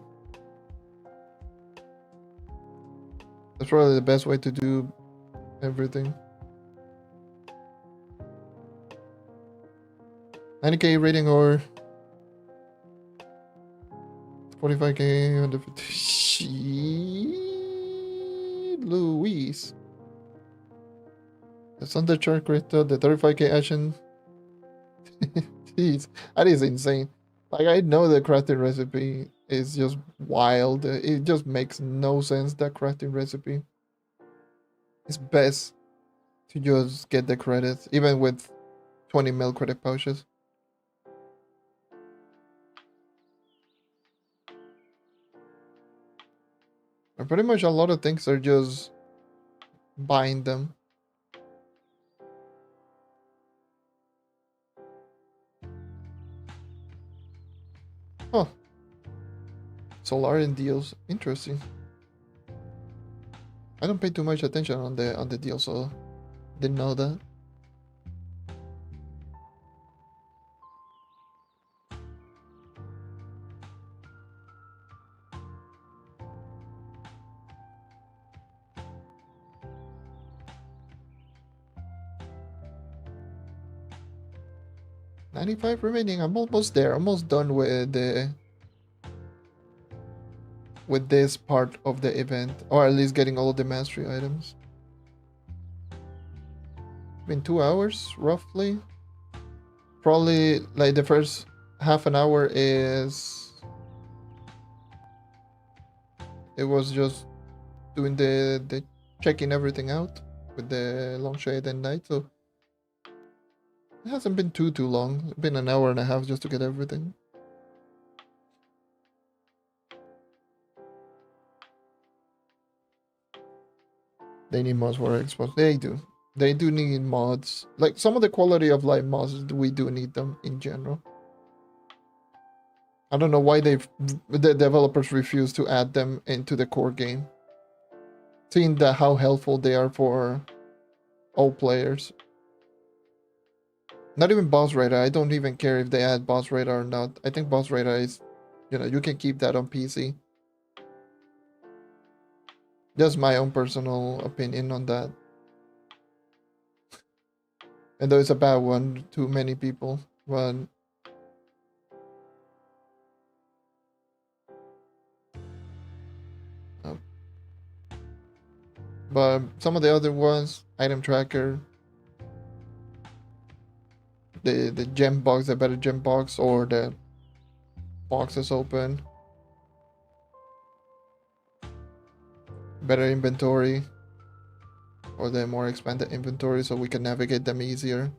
A: That's probably the best way to do everything. 90k rating or 45k 150. Louise. The Thunder Chart Crypto, the 35k action. Jeez, that is insane. Like, I know the crafting recipe is just wild. It just makes no sense, that crafting recipe. It's best to just get the credits, even with 20 mil credit pouches. But pretty much a lot of things are just buying them. Huh. Solarium deals, interesting. I don't pay too much attention on the deal, so didn't know that. $95 remaining. I'm almost there. Almost done with this part of the event, or at least getting all of the mastery items. Been 2 hours roughly. Probably like the first half an hour is, it was just doing the checking everything out with the long shade and night, so it hasn't been too long. It's been an hour and a half just to get everything. They need mods for Xbox. They do. They do need mods. Like some of the quality of life mods, we do need them in general. I don't know why the developers refuse to add them into the core game. Seeing that how helpful they are for all players. Not even boss radar. I don't even care if they add boss radar or not. I think boss radar is, you can keep that on PC. Just my own personal opinion on that. And though it's a bad one to many people, but some of the other ones, item tracker, the gem box, the better gem box, or the boxes open, better inventory, or the more expanded inventory so we can navigate them easier.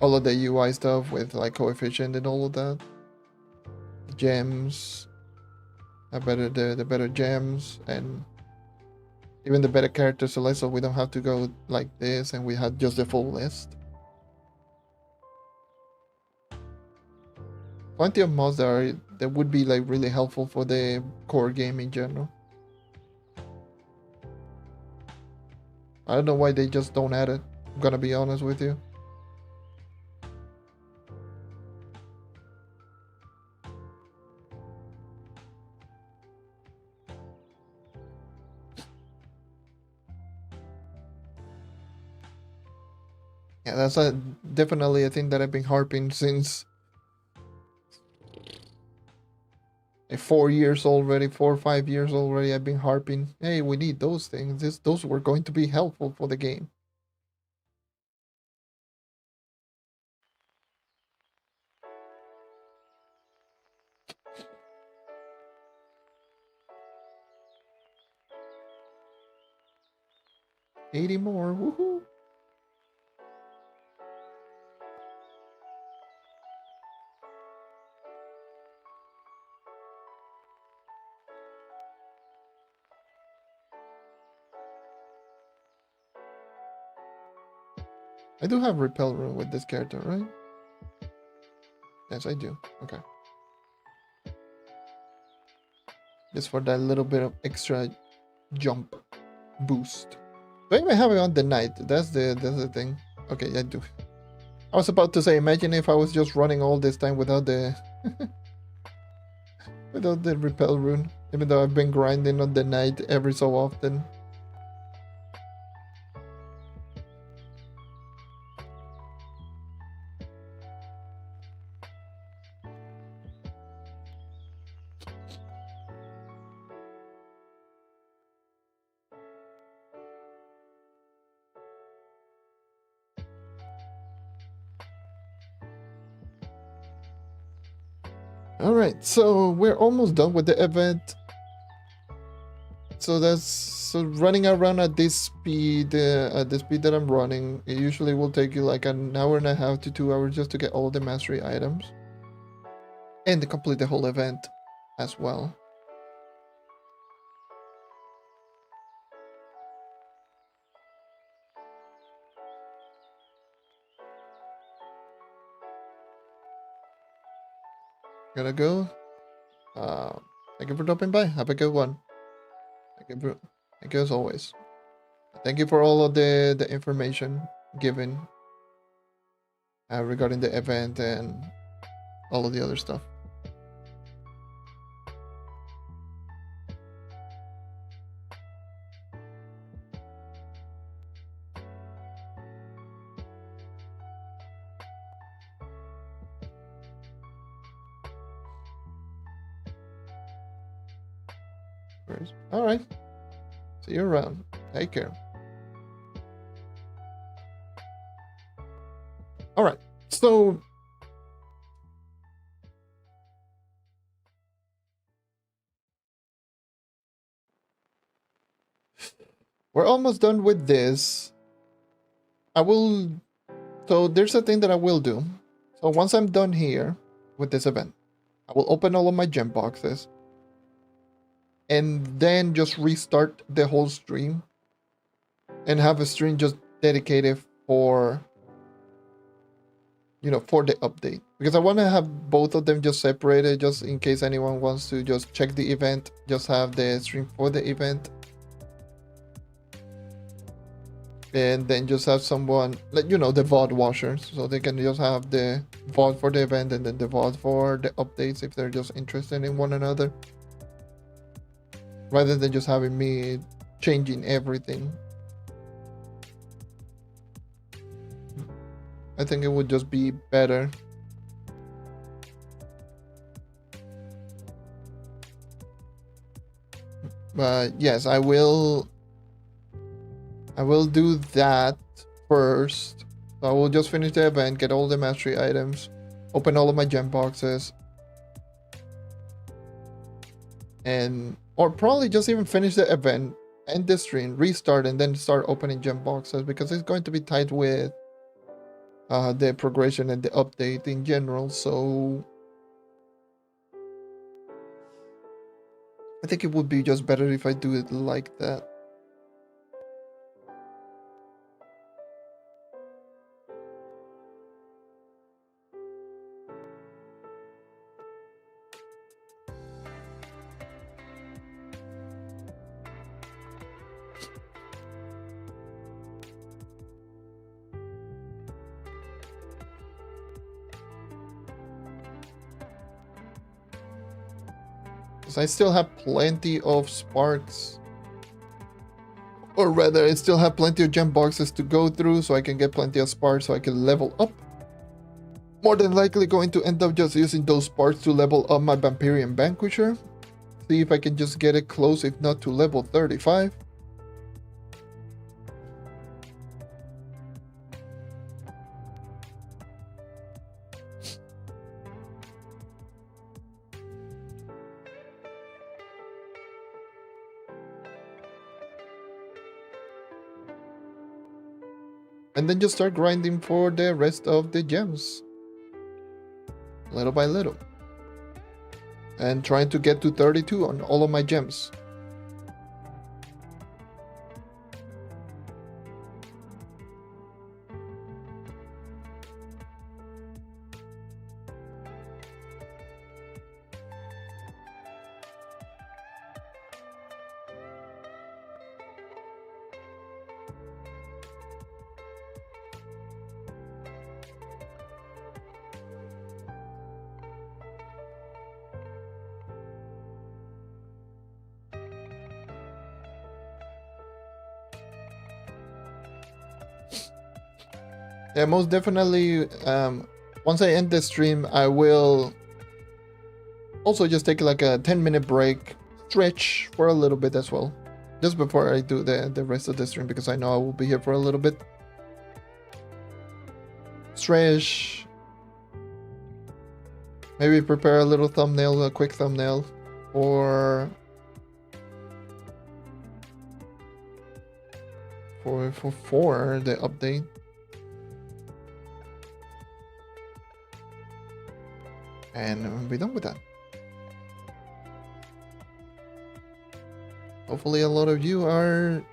A: All of the UI stuff with like coefficient and all of that. Gems, the better gems, and even the better character select, so we don't have to go like this and we had just the full list. Plenty of mods that would be like really helpful for the core game in general. I don't know why they just don't add it. I'm gonna be honest with you. Yeah, that's definitely a thing that I've been harping since 4 years already, 4 or 5 years already. I've been harping, hey, we need those things. Those were going to be helpful for the game. $80 more, woohoo! I do have repel room with this character, right? Yes, I do. Okay. Just for that little bit of extra jump boost. Do I even have it on the night? That's the thing. Okay, I do. I was about to say, imagine if I was just running all this time without the without the repel rune. Even though I've been grinding on the night every so often. Alright, so we're almost done with the event. So running around at this speed, that I'm running, it usually will take you like an hour and a half to 2 hours just to get all the mastery items. And to complete the whole event as well. Gotta go. Thank you for dropping by. Have a good one. Thank you as always. Thank you for all of the information given regarding the event and all of the other stuff. All right. See you around. Take care. All right. So we're almost done with this. So there's a thing that I will do. So once I'm done here with this event, I will open all of my gem boxes and then just restart the whole stream and have a stream just dedicated for, for the update, because I want to have both of them just separated, just in case anyone wants to just check the event, just have the stream for the event, and then just have someone, like, the VOD watchers, so they can just have the VOD for the event and then the VOD for the updates if they're just interested in one another, rather than just having me changing everything. I think it would just be better. But yes, I will do that first. So I will just finish the event, get all the mastery items, open all of my gem boxes, or probably just even finish the event, end the stream, restart, and then start opening gem boxes, because it's going to be tied with the progression and the update in general. So I think it would be just better if I do it like that. I still have plenty of sparks, or rather I still have plenty of gem boxes to go through, so I can get plenty of sparks so I can level up. More than likely going to end up just using those sparks to level up my Vampirian Vanquisher. See if I can just get it close, if not to level 35. And then just start grinding for the rest of the gems, little by little, and trying to get to 32 on all of my gems. Yeah, most definitely. Once I end the stream, I will also just take like a 10-minute break, stretch for a little bit as well, just before I do the rest of the stream, because I know I will be here for a little bit. Stretch, maybe prepare a little thumbnail, a quick thumbnail for the update. And I'm be done with that. Hopefully a lot of you are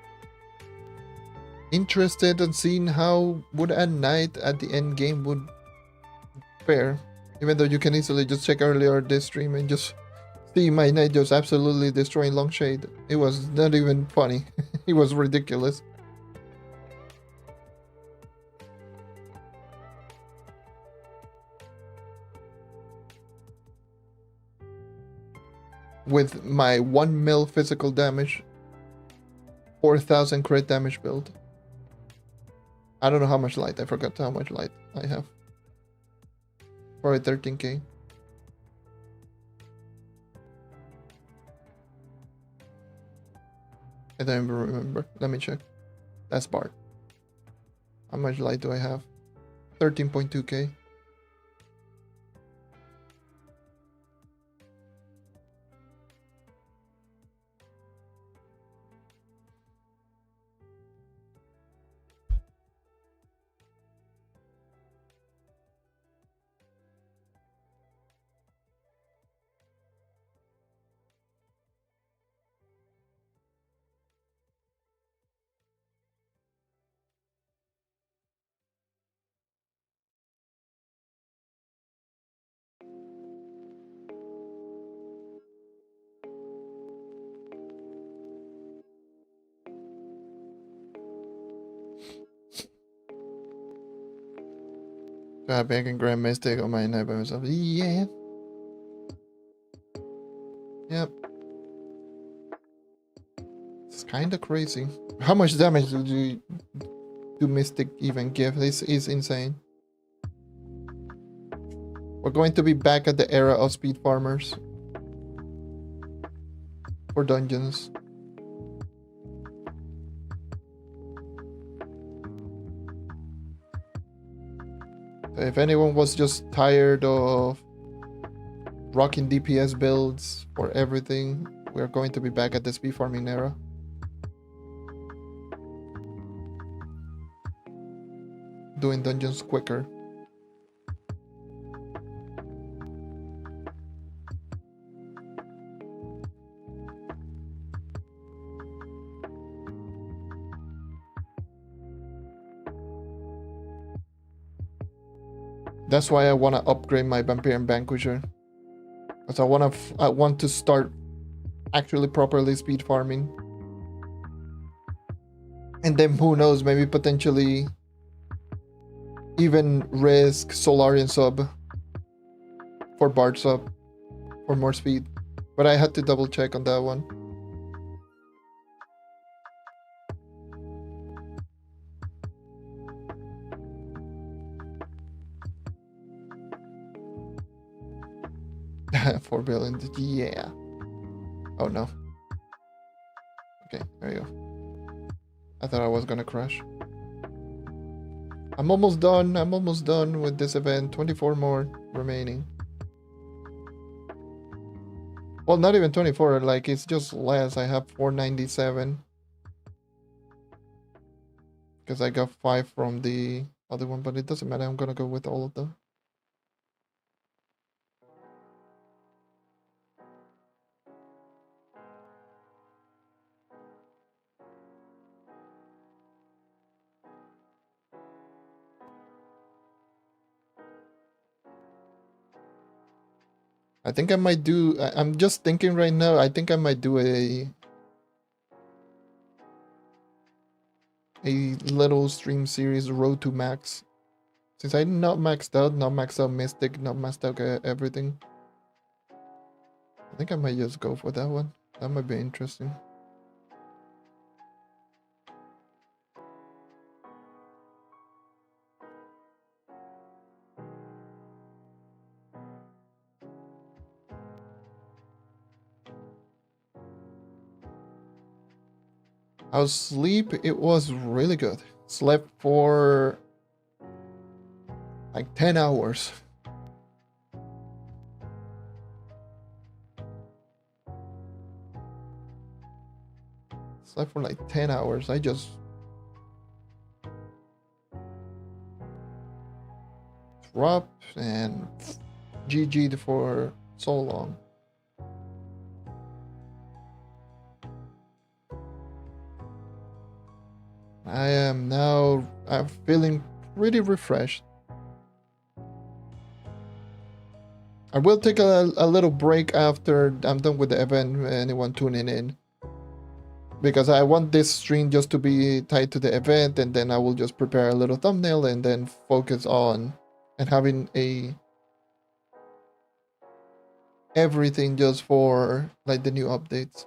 A: interested in seeing how would a knight at the end game would fare. Even though you can easily just check earlier this stream and just see my knight just absolutely destroying Longshade. It was not even funny. It was ridiculous. With my 1 mil physical damage, 4,000 crit damage build. I don't know how much light. I forgot how much light I have. Probably 13k. I don't even remember. Let me check. That's Bart. How much light do I have? 13.2k. God, I can grab mistake on my night by myself. Yeah. Yep. It's kind of crazy. How much damage do Mystic even give? This is insane. We're going to be back at the era of speed farmers for dungeons. So if anyone was just tired of rocking DPS builds for everything, we're going to be back at the speed farming era. Doing dungeons quicker. That's why I want to upgrade my Vampire and Vanquisher. Because I want to start actually properly speed farming. And then who knows, maybe potentially even risk Solarian sub for Bard sub for more speed. But I had to double check on that one. $4 billion, yeah. Oh no. Okay, there you go. I thought I was gonna crash. I'm almost done with this event. 24 more remaining. Well, not even 24, like it's just less. I have 497. Because I got 5 from the other one, but it doesn't matter. I'm gonna go with all of them. I think I might do, I'm just thinking right now, I think I might do a little stream series, Road to Max. Since I'm not maxed out Mystic, not maxed out everything. I think I might just go for that one. That might be interesting. Our sleep, it was really good. Slept for like 10 hours. Slept for like 10 hours. I just dropped and GG'd for so long. I'm feeling pretty refreshed. I will take a little break after I'm done with the event, anyone tuning in. Because I want this stream just to be tied to the event, and then I will just prepare a little thumbnail and then focus on and having everything just for like the new updates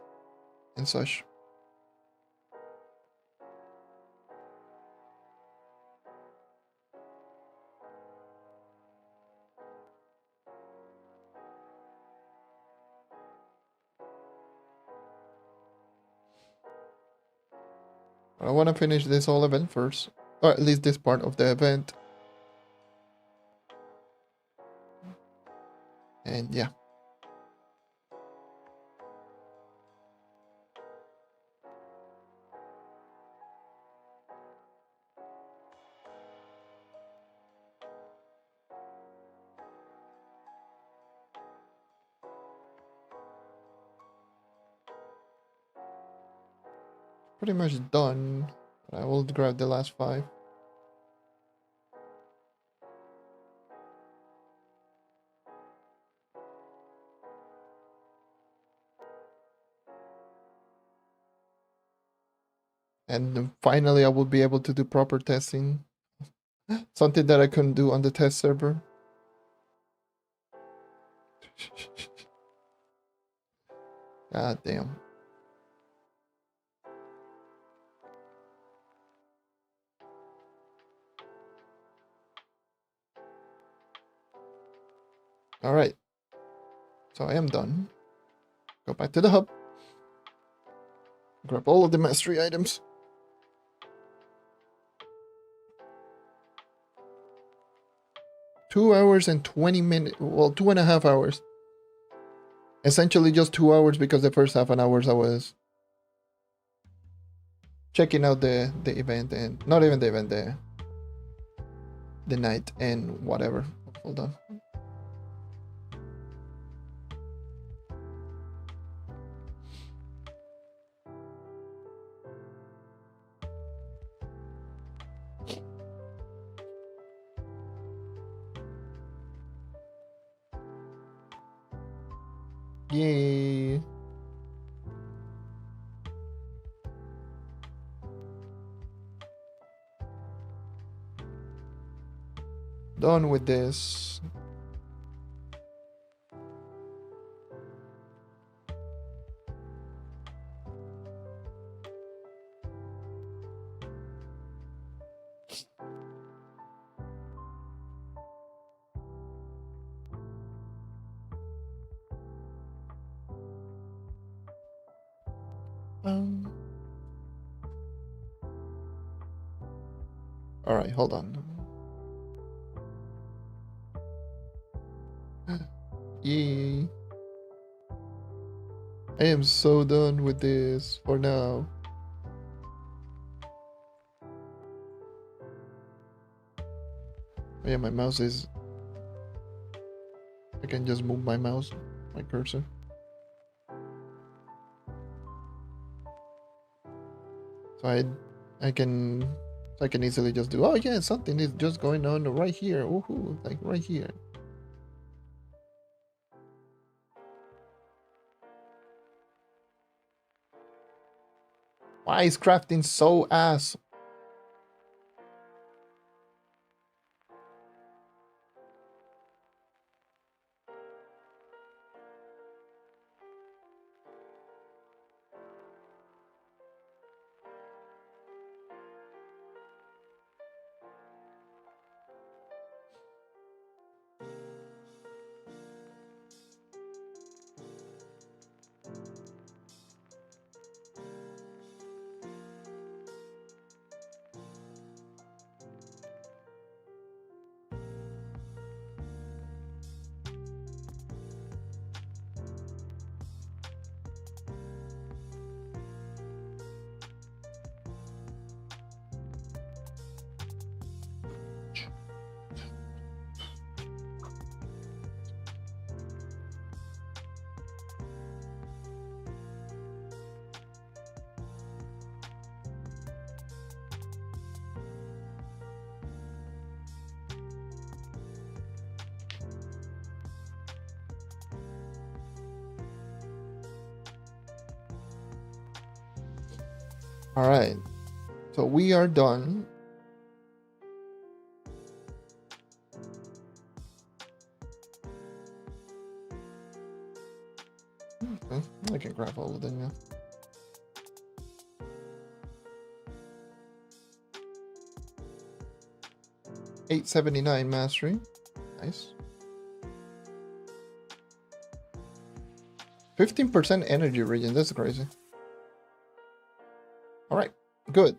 A: and such. I want to finish this whole event first, or at least this part of the event. And yeah. Pretty much done. I will grab the last 5. And then finally I will be able to do proper testing. Something that I couldn't do on the test server. God damn. All right. So I am done. Go back to the hub. Grab all of the mastery items. Two hours and 20 minutes. Well, 2.5 hours. Essentially just 2 hours because the first half an hour I was checking out the event, and not even the event, the night and whatever. Hold on. Yay. Done with this. All right, hold on. Yay. I am so done with this for now. Yeah, my mouse is... I can just move my mouse, my cursor. So I can easily just do, oh yeah, something is just going on right here. Woohoo, like right here. Why is crafting so ass? All right, so we are done. Okay, I can grab all of them now. $879 mastery, nice. 15% energy regen, that's crazy. All right, good.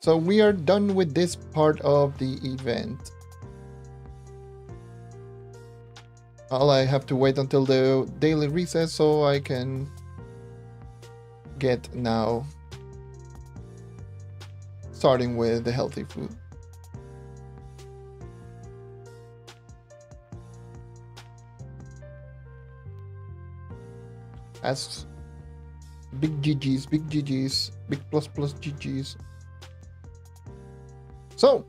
A: So we are done with this part of the event. All I have to wait until the daily recess so I can get now starting with the healthy food. As big GGs, big plus GGs. So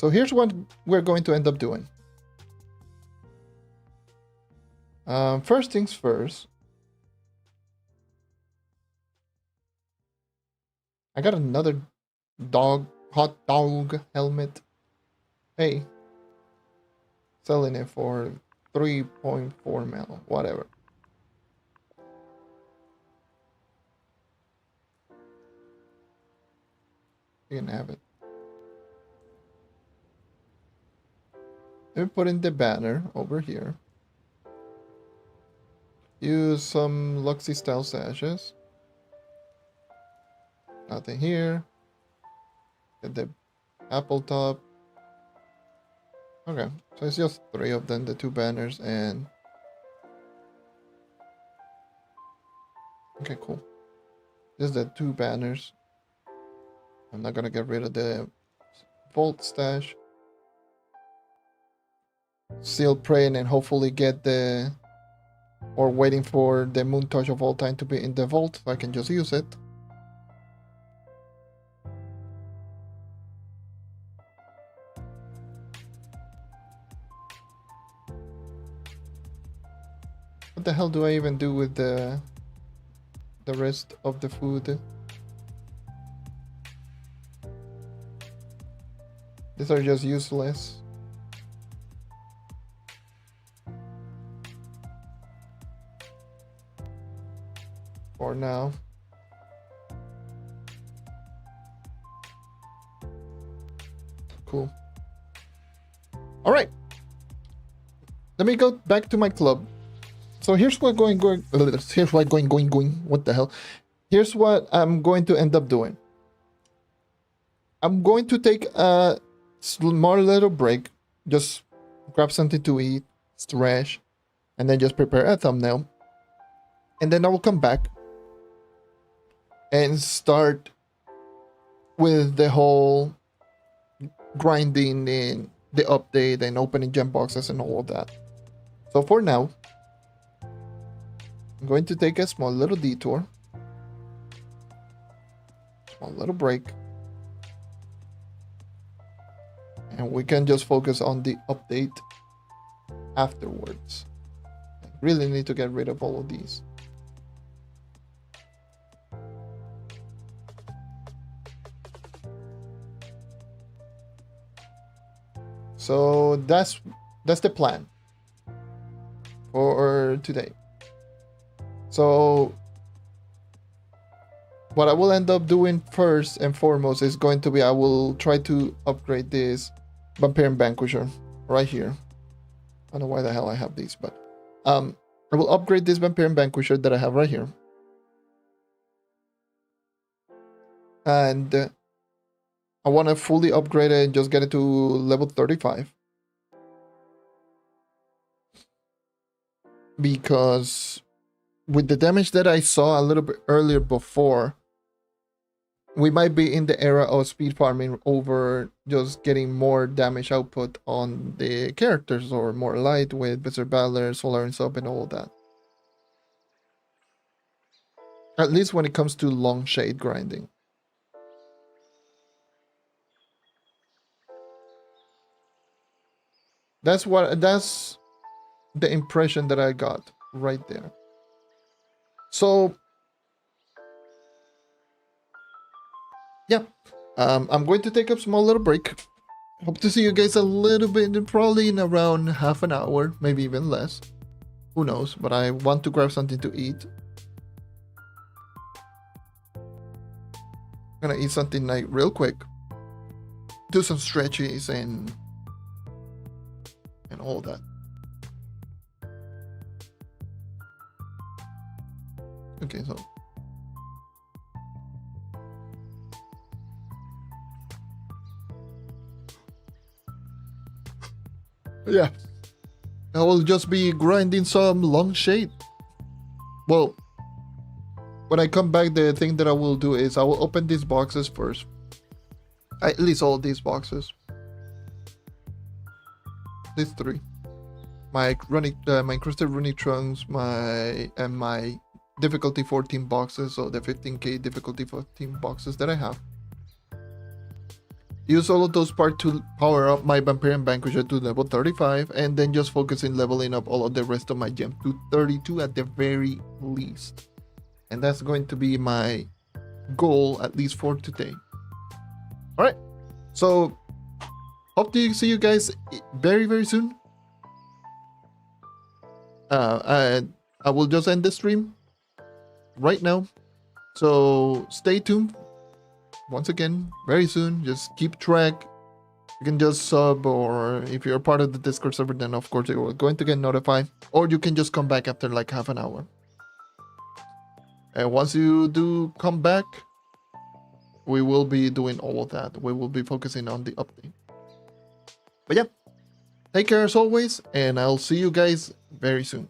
A: here's what we're going to end up doing. First things first. I got another hot dog helmet. Hey, selling it for 3.4 mil, whatever. You can have it. Let me put in the banner over here. Use some Luxy style sashes. Nothing here. Get the apple top. Okay, so it's just 3 of them, the 2 banners, and okay, cool. Just the 2 banners. I'm not gonna get rid of the vault stash. Still praying and hopefully get the, or waiting for the Moon Touch of all time to be in the vault so I can just use it. What the hell do I even do with the rest of the food? These are just useless. For now. Cool. All right. Let me go back to my club. So here's what going. Here's what going. What the hell? Here's what I'm going to end up doing. I'm going to take a small little break. Just grab something to eat, stretch, and then just prepare a thumbnail. And then I will come back and start with the whole grinding and the update and opening gem boxes and all of that. So for now, I'm going to take a small little detour, small little break, and we can just focus on the update afterwards. I really need to get rid of all of these. So that's the plan for today. So what I will end up doing first and foremost is going to be, I will try to upgrade this Vampire Vanquisher right here. I don't know why the hell I have these, but I will upgrade this Vampire Vanquisher that I have right here. And I want to fully upgrade it and just get it to level 35. Because with the damage that I saw a little bit earlier before, we might be in the era of speed farming over just getting more damage output on the characters, or more light with Wizard Battler, Solar and Sub and all that. At least when it comes to long shade grinding. That's the impression that I got right there. So yeah, I'm going to take a small little break. Hope to see you guys a little bit, probably in around half an hour, maybe even less. Who knows? But I want to grab something to eat. I'm gonna eat something like real quick. Do some stretches and all that. Okay, so yeah, I will just be grinding some long shade. Well, when I come back, the thing that I will do is I will open these boxes first. At least all these boxes. These 3. My Crystal Runic Trunks, my difficulty 14 boxes, so the 15k difficulty 14 boxes that I have. Use all of those parts to power up my Vampire Vanquisher to level 35, and then just focus in leveling up all of the rest of my gems to 32 at the very least. And that's going to be my goal, at least for today. All right. So hope to see you guys very, very soon. And I will just end the stream right now. So stay tuned. Once again, very soon. Just keep track. You can just sub, or if you're part of the Discord server, then of course you're going to get notified. Or you can just come back after like half an hour. And once you do come back, we will be doing all of that. We will be focusing on the update. But yeah, take care as always, and I'll see you guys very soon.